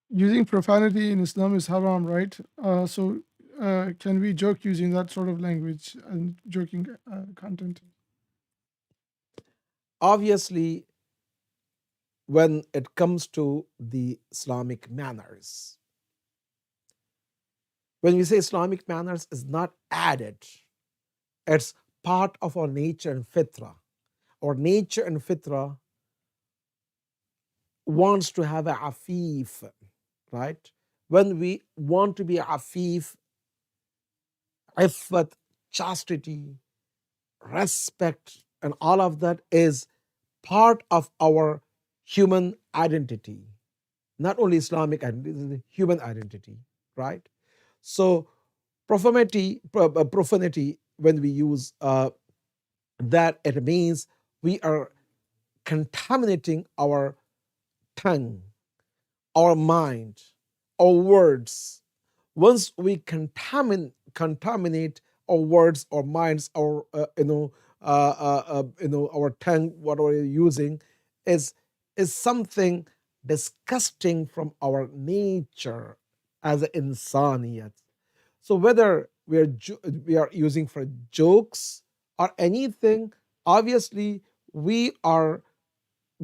Using profanity in Islam is haram, right? So can we joke using that sort of language and joking content? Obviously, when it comes to the Islamic manners, when we say Islamic manners is not added, it's part of our nature and fitra. Our nature and fitra wants to have a afif, right? When we want to be afif, iffat, chastity, respect, and all of that is part of our human identity. Not only Islamic identity, human identity, right? So profanity, when we use that, it means we are contaminating our tongue, our mind, our words. Once we contaminate our words, our minds, our our tongue, what we're using, is something disgusting from our nature as an insaniyat. So whether we are using for jokes or anything, obviously we are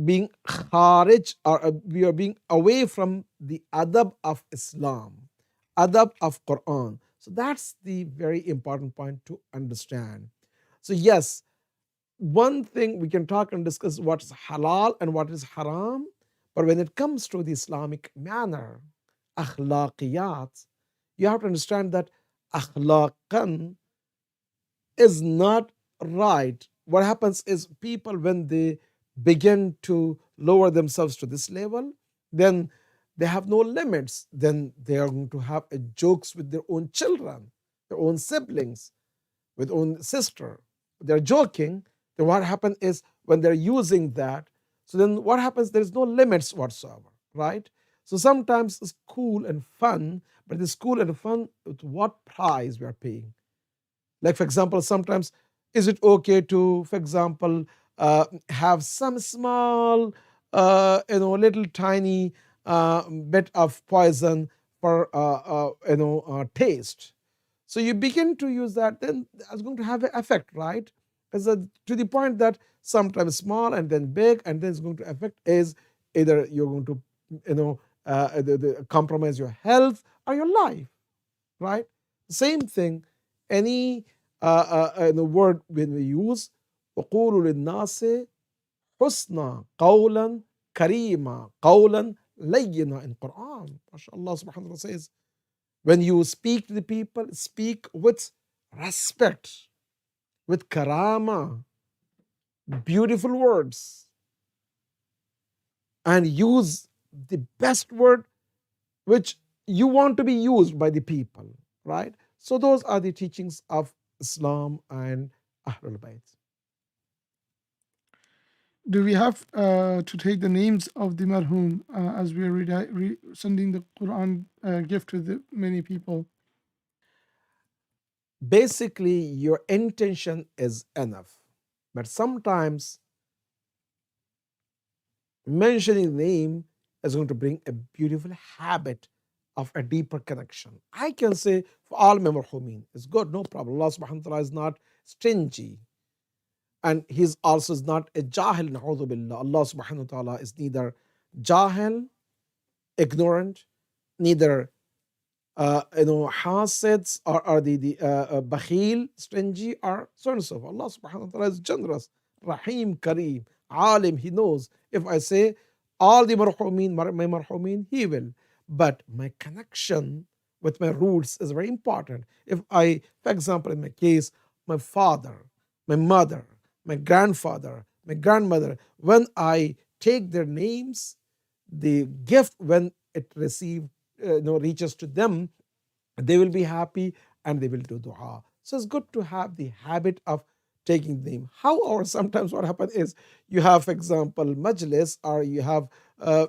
being kharij, or we are being away from the adab of Islam, adab of Quran. So that's the very important point to understand. So yes, one thing we can talk and discuss what is halal and what is haram, but when it comes to the Islamic manner, akhlaqiyat, you have to understand that akhlaqan is not right. What happens is people, when they begin to lower themselves to this level, then they have no limits. Then they are going to have jokes with their own children, their own siblings, with own sister. They're joking. Then what happens is when they're using that, so then what happens? There is no limits whatsoever, right? So sometimes it's cool and fun, but it's cool and fun at what price we are paying. Like, for example, sometimes is it okay to, for example, have some small, little tiny bit of poison for taste? So you begin to use that, then that's going to have an effect, right? To the point that sometimes small and then big, and then it's going to affect is either you're going to compromise your health or your life, right? Same thing. Any word when we use وَقُولُوا لِلنَّاسِ حُسْنًا قَوْلًا كَرِيمًا قَوْلًا لَيِّنًا in Quran. Allah subhanahu wa ta'ala says, when you speak to the people, speak with respect, with karama, beautiful words, and use the best word which you want to be used by the people, right? So those are the teachings of Islam and Ahlul Bayt. Do we have to take the names of the marhum as we are sending the Quran gift to the many people? Basically, your intention is enough, but sometimes mentioning the name is going to bring a beautiful habit of a deeper connection. I can say for all marhumin, it's good, no problem. Allah subhanahu wa ta'ala is not stingy, and He's also not a jahil, na'udhu billah. Allah subhanahu wa ta'ala is neither jahil, ignorant, neither hasids or the bakhil, stingy, or so and so forth. Allah subhanahu wa ta'ala is generous, rahim, kareem, alim. He knows if I say all the marhumin, my marhumin, He will. But my connection with my roots is very important. If I, for example, in my case, my father, my mother, my grandfather, my grandmother, when I take their names, the gift, when it reaches to them, they will be happy and they will do dua. So it's good to have the habit of taking the name. However, sometimes what happens is you have, for example, majlis, or you have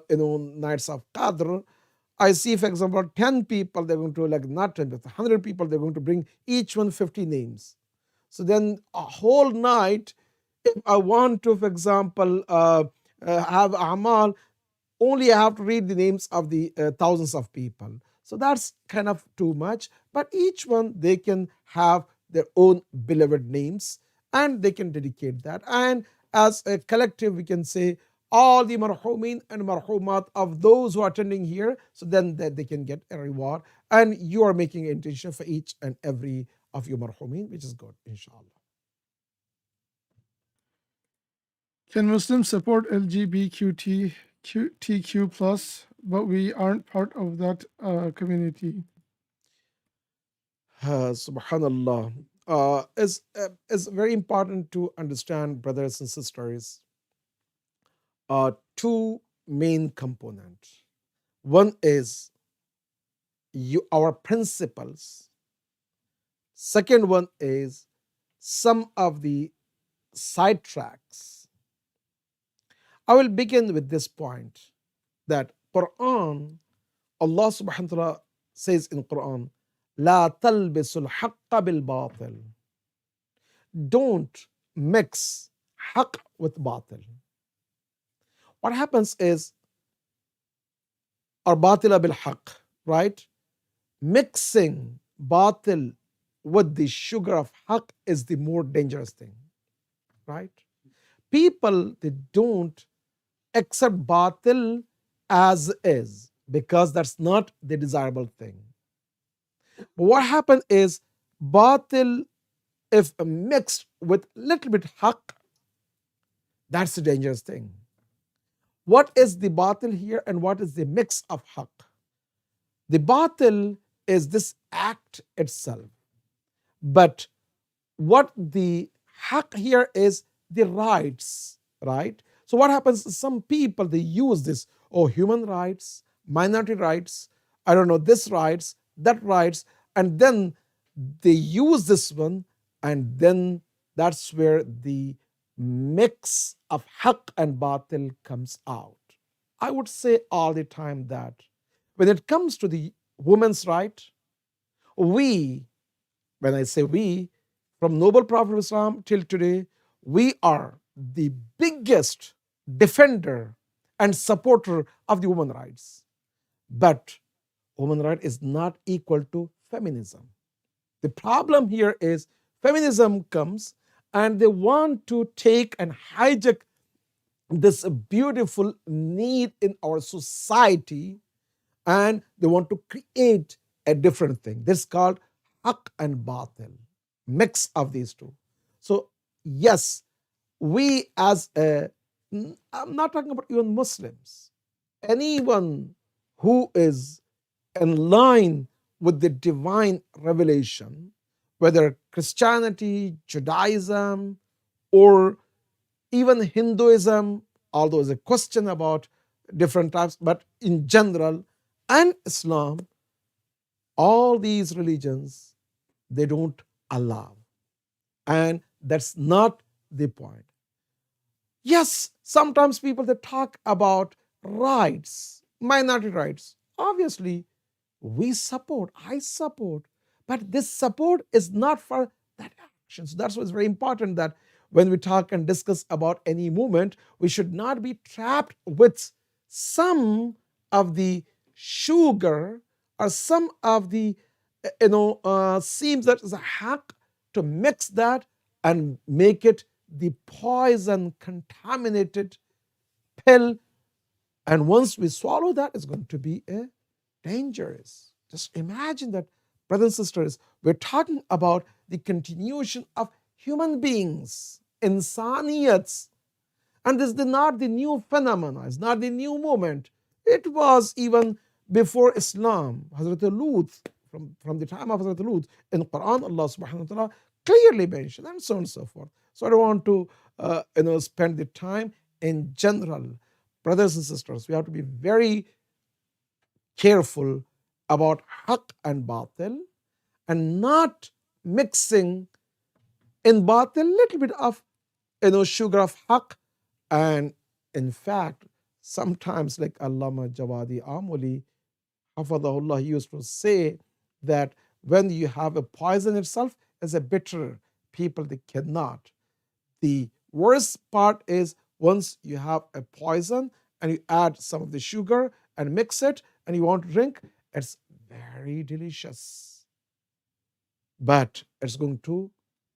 nights of qadr. I see, for example, 10 people, they're going to, like, not 10, but 100 people, they're going to bring each one 50 names. So then a whole night, if I want to, for example, have amal, only I have to read the names of the thousands of people. So that's kind of too much. But each one, they can have their own beloved names and they can dedicate that. And as a collective, we can say all the marhumin and marhumat of those who are attending here, so then that they can get a reward. And you are making an intention for each and every of your marhumin, which is good, inshallah. Can Muslims support LGBTQ plus, but we aren't part of that community? Subhanallah. It's very important to understand, brothers and sisters, two main components. One is our principles. Second one is some of the sidetracks. I will begin with this point, that Quran, Allah subhanahu wa ta'ala says in Quran, La talbisul haqqa bil batil. Don't mix haqq with batil. What happens is, or batila bil haqq, right? Mixing batil with the sugar of haqq is the more dangerous thing, right? People, they don't accept batil as is because that's not the desirable thing. But what happens is, batil, if mixed with little bit haqq, that's the dangerous thing. What is the batil here and what is the mix of haqq? The batil is this act itself. But what the haqq here is the rights, right? So what happens, some people, they use this, human rights, minority rights, I don't know, this rights, that rights, and then they use this one, and then that's where the mix of haqq and batil comes out. I would say all the time that when it comes to the women's right, we, when I say we, from noble Prophet of Islam till today, we are the biggest defender and supporter of the women's rights. But women's right is not equal to feminism. The problem here is feminism comes and they want to take and hijack this beautiful need in our society, and they want to create a different thing. This is called haqq and batil, mix of these two. So yes, we as I'm not talking about even Muslims, anyone who is in line with the divine revelation, whether Christianity, Judaism, or even Hinduism, although there's a question about different types, but in general, And Islam, all these religions, they don't allow. And that's not the point. Yes, sometimes people they talk about rights, minority rights. Obviously, I support, but this support is not for that action. So that's what's very important, that when we talk and discuss about any movement, we should not be trapped with some of the sugar or some of the seems that is a hack to mix that and make it the poison contaminated pill. And once we swallow that, it's going to be dangerous. Just imagine that, brothers and sisters, we're talking about the continuation of human beings, insaniyats. And this is not the new phenomenon, it's not the new movement. It was even before Islam. Hazrat Lut, from the time of Hazrat Lut, in Quran, Allah subhanahu wa ta'ala clearly mentioned, and so on and so forth. So I don't want to spend the time. In general, brothers and sisters, we have to be very careful about haqq and batil, and not mixing in batil little bit of sugar of haqq. And in fact, sometimes, like Allama Jawadi Amuli, Hafadahullah, he used to say that when you have a poison itself as a bitter, people they cannot. The worst part is once you have a poison and you add some of the sugar and mix it and you want to drink, it's very delicious, but it's going to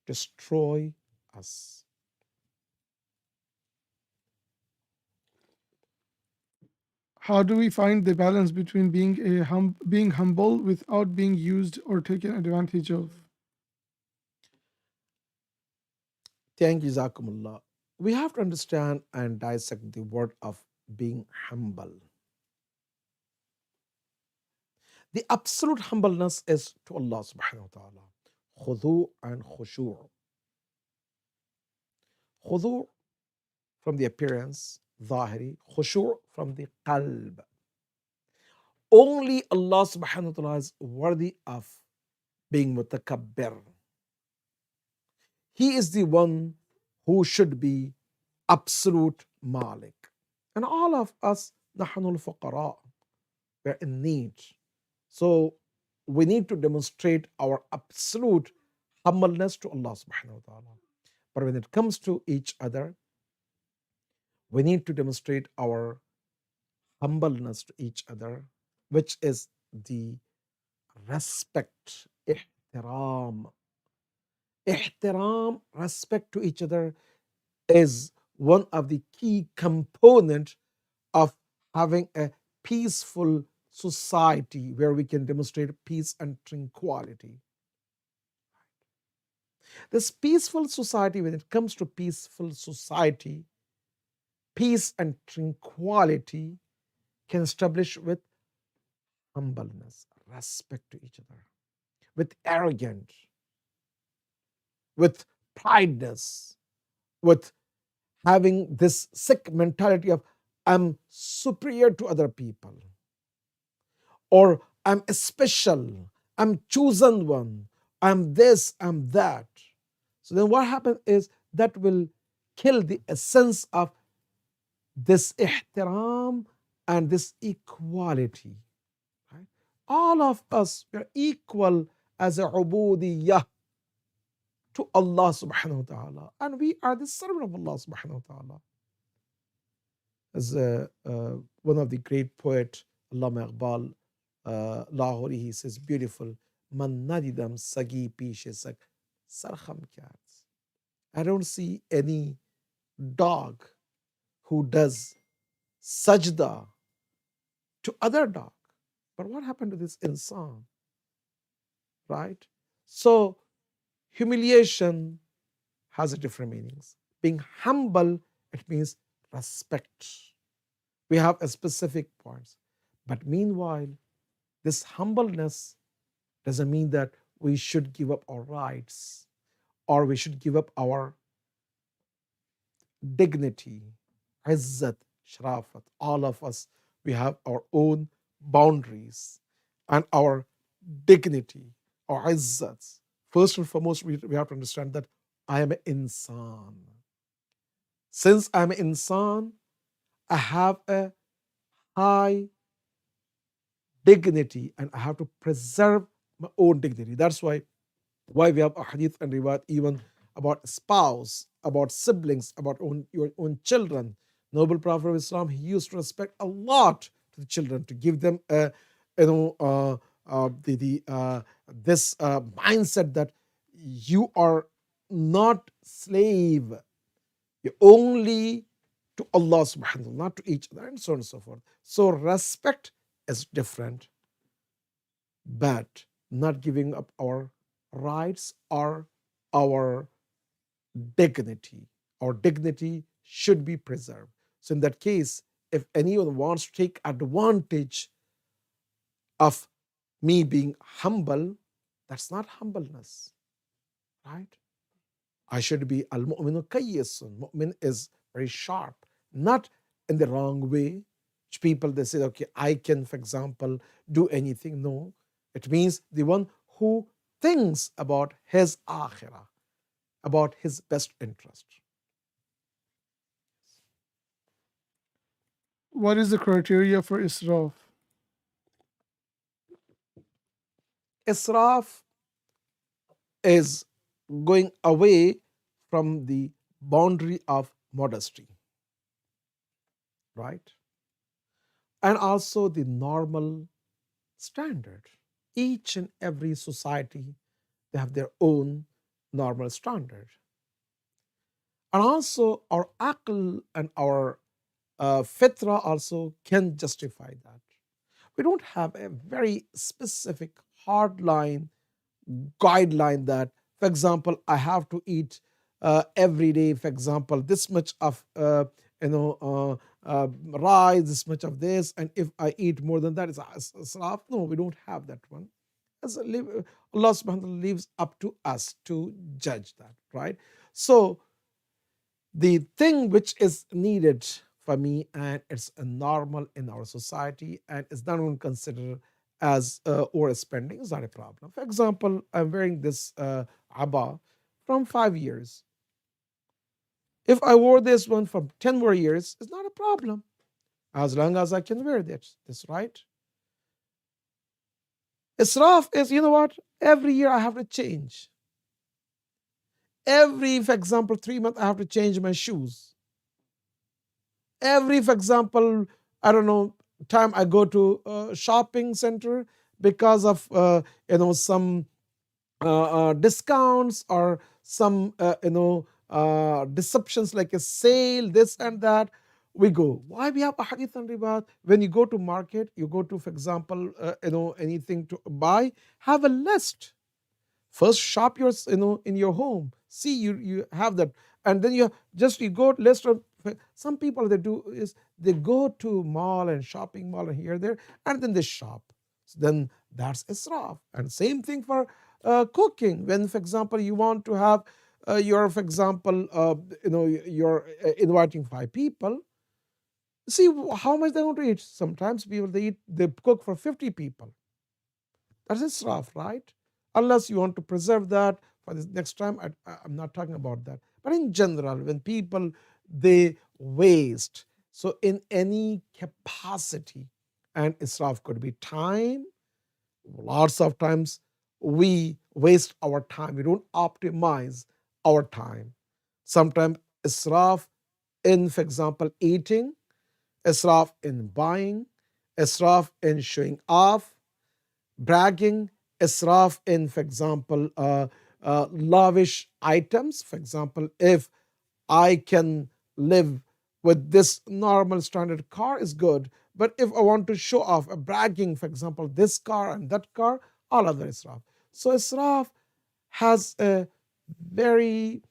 destroy us. How do we find the balance between being humble without being used or taken advantage of? Thank you, Jazakumullah. We have to understand and dissect the word of being humble. The absolute humbleness is to Allah subhanahu wa ta'ala. Khudu and khushu'. Khudu from the appearance, zahiri, khushu' from the qalb. Only Allah subhanahu wa ta'ala is worthy of being mutakabbir. He is the one who should be absolute malik. And all of us, nahnul fuqara, we're in need. So we need to demonstrate our absolute humbleness to Allah subhanahu wa ta'ala. But when it comes to each other, we need to demonstrate our humbleness to each other, which is the respect, ihtiram. Ihtiram, respect to each other, is one of the key components of having a peaceful society where we can demonstrate peace and tranquility. This peaceful society, when it comes to peaceful society, peace and tranquility can establish with humbleness, respect to each other, with arrogance, with prideness, with having this sick mentality of I'm superior to other people, or I'm special, I'm chosen one, I'm this, I'm that. So then what happens is that will kill the essence of this ihtiram and this equality. Right? All of us, we are equal as a ubudiyah to Allah subhanahu wa ta'ala, and we are the servant of Allah subhanahu wa ta'ala. As one of the great poet, Allama Iqbal Lahori, he says, beautiful, man nadidam sagi pishe sak sarham kyats. I don't see any dog who does sajda to other dog. But what happened to this insan? Right? So humiliation has a different meanings. Being humble, it means respect. We have a specific points. But meanwhile, this humbleness doesn't mean that we should give up our rights or we should give up our dignity, izzat, sharafat. All of us, we have our own boundaries and our dignity, our izzats. First and foremost, we have to understand that I am an insan. Since I'm an insan, I have a high dignity and I have to preserve my own dignity. That's why we have a hadith and riwayat even about spouse, about siblings, about your own children. Noble Prophet of Islam, he used to respect a lot to the children, to give them this mindset that you are not slave, you're only to Allah subhanahu wa ta'ala, not to each other, and so on and so forth. So respect is different, but not giving up our rights or our dignity. Our dignity should be preserved. So in that case, if anyone wants to take advantage of me being humble, that's not humbleness, right? I should be al-mu'minu kayyisun. Mu'min is very sharp, not in the wrong way. People, they say, okay, I can, for example, do anything. No, it means the one who thinks about his akhirah, about his best interest. What is the criteria for israf? Israf is going away from the boundary of modesty, right? And also the normal standard. Each and every society, they have their own normal standard. And also our aql and our fitra also can justify that. We don't have a very specific hard line, guideline that, for example, I have to eat every day, for example, this much of rice, this much of this, and if I eat more than that, it's israf. No, we don't have that one. Allah subhanahu wa ta'ala leaves up to us to judge that, right? So the thing which is needed for me and it's a normal in our society and it's not even considered as overspending, is not a problem. For example, I'm wearing this abba from 5 years. If I wore this one for 10 more years, it's not a problem, as long as I can wear this, right? Israf is, you know what? Every year I have to change. Every, for example, 3 months I have to change my shoes. Every, for example, I don't know, time I go to a shopping center because of some discounts or some deceptions like a sale, this and that, we go. Why we have a hadith and riwayat? When you go to market, you go to, for example, anything to buy, have a list. First shop yours, in your home. See, you have that, and then you go list of. Some people, they do is they go to mall and shopping mall and here there, and then they shop. So then that's israf. And same thing for cooking. When, for example, you want to have you're inviting 5 people. See how much they want to eat. Sometimes people they cook for 50 people. That's israf, right? Unless you want to preserve that for the next time, I'm not talking about that. But in general, when people they waste, so in any capacity, and israf could be time. Lots of times we waste our time. We don't optimize our time. Sometimes israf in, for example, eating, israf in buying, israf in showing off, bragging, israf in, for example, lavish items. For example, if I can live with this normal standard car is good, but if I want to show off, bragging, for example, this car and that car, all other israf. So israf has a very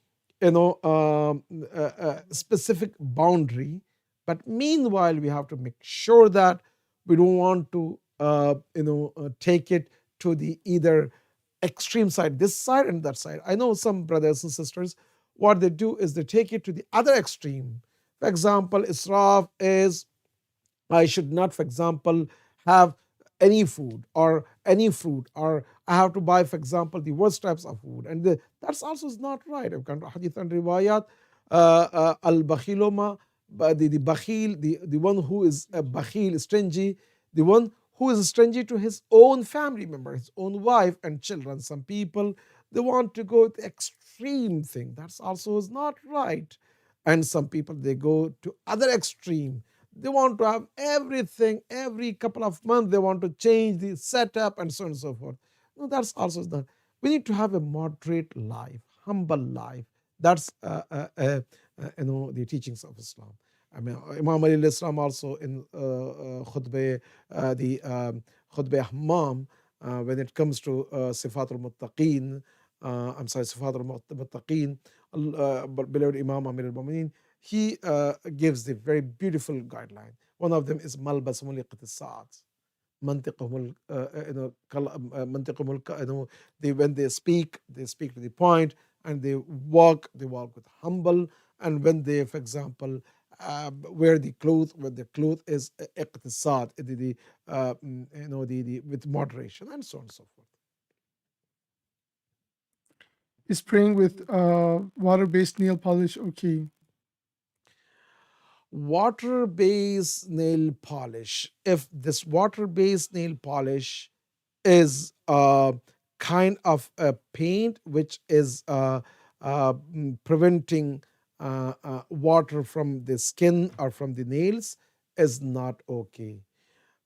specific boundary, but meanwhile we have to make sure that we don't want to take it to the either extreme side, this side and that side. I know some brothers and sisters, what they do is they take it to the other extreme. For example, israf is I should not, for example, have any food or any fruit, or I have to buy, for example, the worst types of food, and that's also is not right. I've come to hadith and riwayat, al bakhiloma, the bakhil, the one who is a bakhil, stingy, the one who is stingy to his own family member, his own wife and children. Some people, they want to go to extreme thing. That's also is not right. And some people, they go to other extreme. They want to have everything every couple of months. They want to change the setup and so on and so forth. No, that's also not. We need to have a moderate life, humble life. That's the teachings of Islam. I mean, Imam Ali al-Islam also in khutbah, the khutbah hammam, when it comes to Sifat al-Muttaqeen, Sifat al-Muttaqeen, beloved Imam Amir al-Mu'mineen, he gives the very beautiful guideline. One of them is Malbasum al-Iqtisad. Mantiqahum, when they speak to the point, and they walk with humble. And when they, for example, wear the cloth, where the cloth is iqtisad, with moderation, and so on and so forth. Is praying with water-based nail polish okay? Water-based nail polish. If this water-based nail polish is a kind of a paint which is preventing water from the skin or from the nails, is not okay.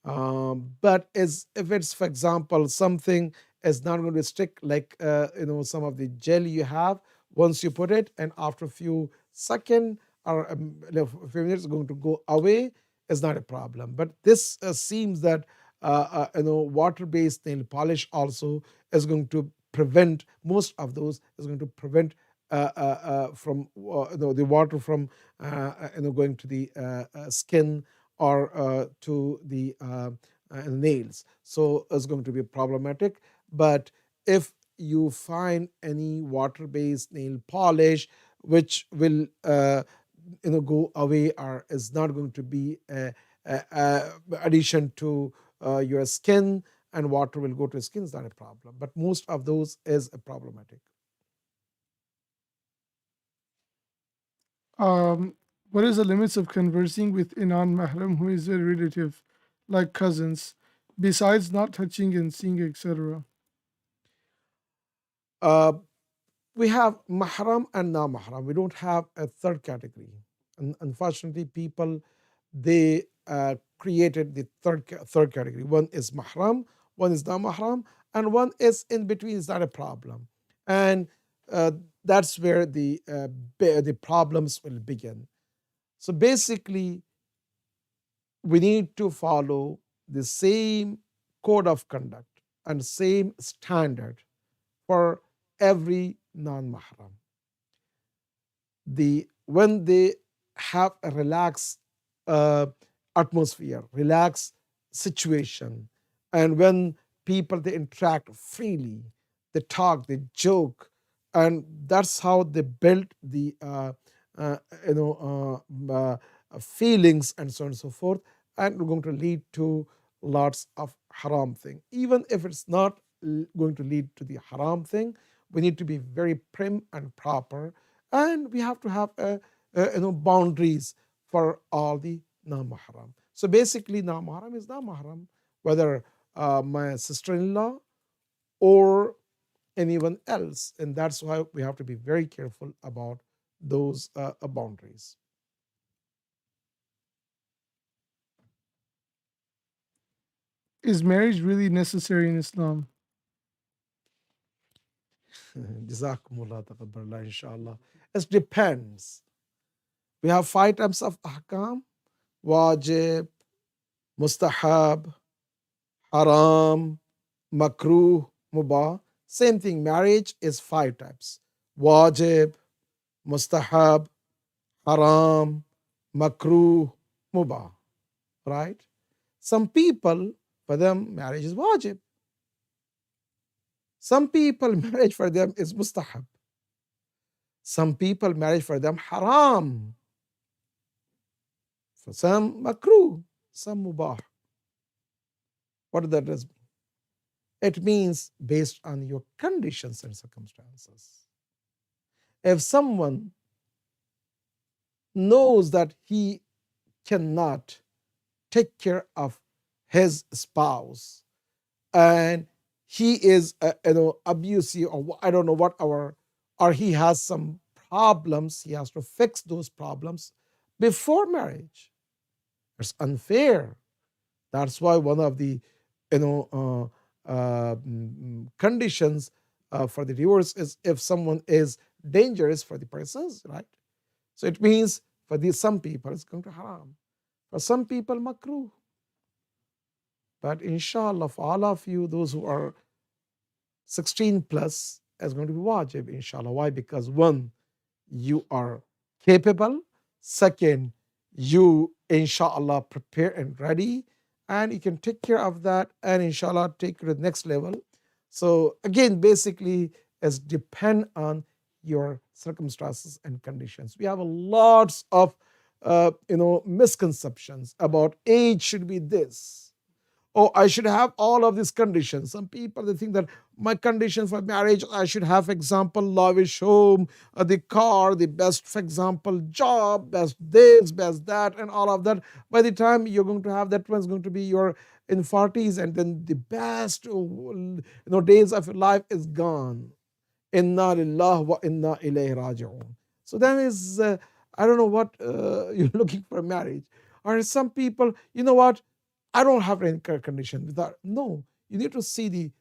But if it's, for example, something is not going to stick, like some of the gel you have, once you put it and after a few seconds or a few minutes, it's going to go away, is not a problem. But this seems that water-based nail polish also is going to prevent, most of those is going to prevent from the water from going to the skin or to the nails. So it's going to be problematic. But if you find any water-based nail polish which will go away or is not going to be addition to your skin, and water will go to your skin, is not a problem. But most of those is problematic. What is the limits of conversing with a non-mahram who is a relative, like cousins, besides not touching and seeing, etc.? We have mahram and non-mahram. We don't have a third category. And unfortunately, people, they created the third category. One is mahram, one is non-mahram, and one is in between. Is not a problem, and that's where the problems will begin. So basically, we need to follow the same code of conduct and same standard for every non-mahram. When they have a relaxed atmosphere, relaxed situation, and when people, they interact freely, they talk, they joke, and that's how they build the feelings and so on and so forth, and we're going to lead to lots of haram thing. Even if it's not going to lead to the haram thing, we need to be very prim and proper, and we have to have boundaries for all the non-mahram. So basically, non-mahram is non-mahram, whether my sister-in-law or anyone else, and that's why we have to be very careful about those boundaries. Is marriage really necessary in Islam? Jazakumullah, taqabbalallah, inshallah. It depends. We have 5 types of ahkam: wajib, mustahab, haram, makruh, mubah. Same thing, marriage is 5 types: wajib, mustahab, haram, makruh, mubah. Right? Some people, for them, marriage is wajib. Some people, marriage for them is mustahab. Some people, marriage for them haram. For some makruh, some mubah. What does that mean? It means based on your conditions and circumstances. If someone knows that he cannot take care of his spouse and he is abusive, or I don't know what, or he has some problems, he has to fix those problems before marriage. It's unfair. That's why one of the conditions for the divorce is if someone is dangerous for the persons, right? So it means for some people it's going to haram, for some people makruh. But inshallah, for all of you, those who are 16 plus, is going to be wajib, inshallah. Why? Because one, you are capable. Second, you inshallah prepare and ready, and you can take care of that, and inshallah take it to the next level. So again, basically, it's depend on your circumstances and conditions. We have lots of misconceptions about age should be this. Oh, I should have all of these conditions. Some people, they think that my condition for marriage, I should have, for example, lavish home, the car, the best, for example, job, best this, best that, and all of that. By the time you're going to have that, one's going to be your in 40s, and then the best days of your life is gone. Inna lillah wa inna ilayhi raji'un. So then is, I don't know what you're looking for marriage. Or some people, you know what, I don't have any condition without. No, you need to see the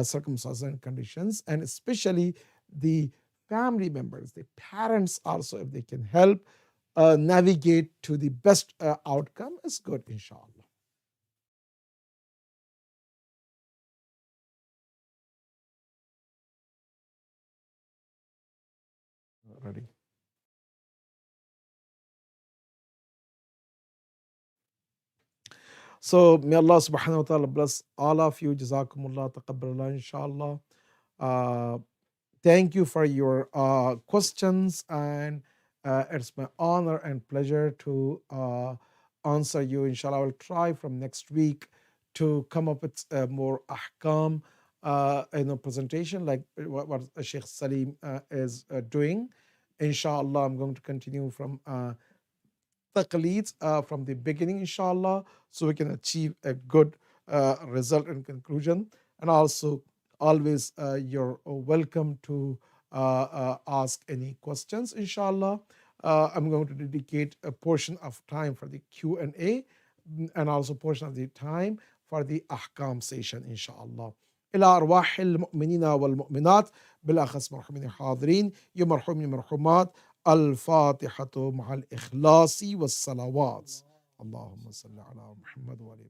circumstances and conditions, and especially the family members, the parents also, if they can help navigate to the best outcome, is good, inshallah. Ready? So may Allah subhanahu wa ta'ala bless all of you. Jazakumullah, taqabbalallah, inshallah. Thank you for your questions, and it's my honor and pleasure to answer you. Inshallah, I will try from next week to come up with more ahkam presentation like what Sheikh Salim is doing. Inshallah, I'm going to continue from taqleeds from the beginning, inshallah, so we can achieve a good result and conclusion. And also, always you're welcome to ask any questions, inshallah. I'm going to dedicate a portion of time for the Q&A and also portion of the time for the ahkam session, inshallah. إلى أرواح المؤمنين والمؤمنات بالأخص مرحومين الحاضرين يا مرحومين المرحومات الفاتحة مع الإخلاص والصلوات اللهم صل على محمد وعلى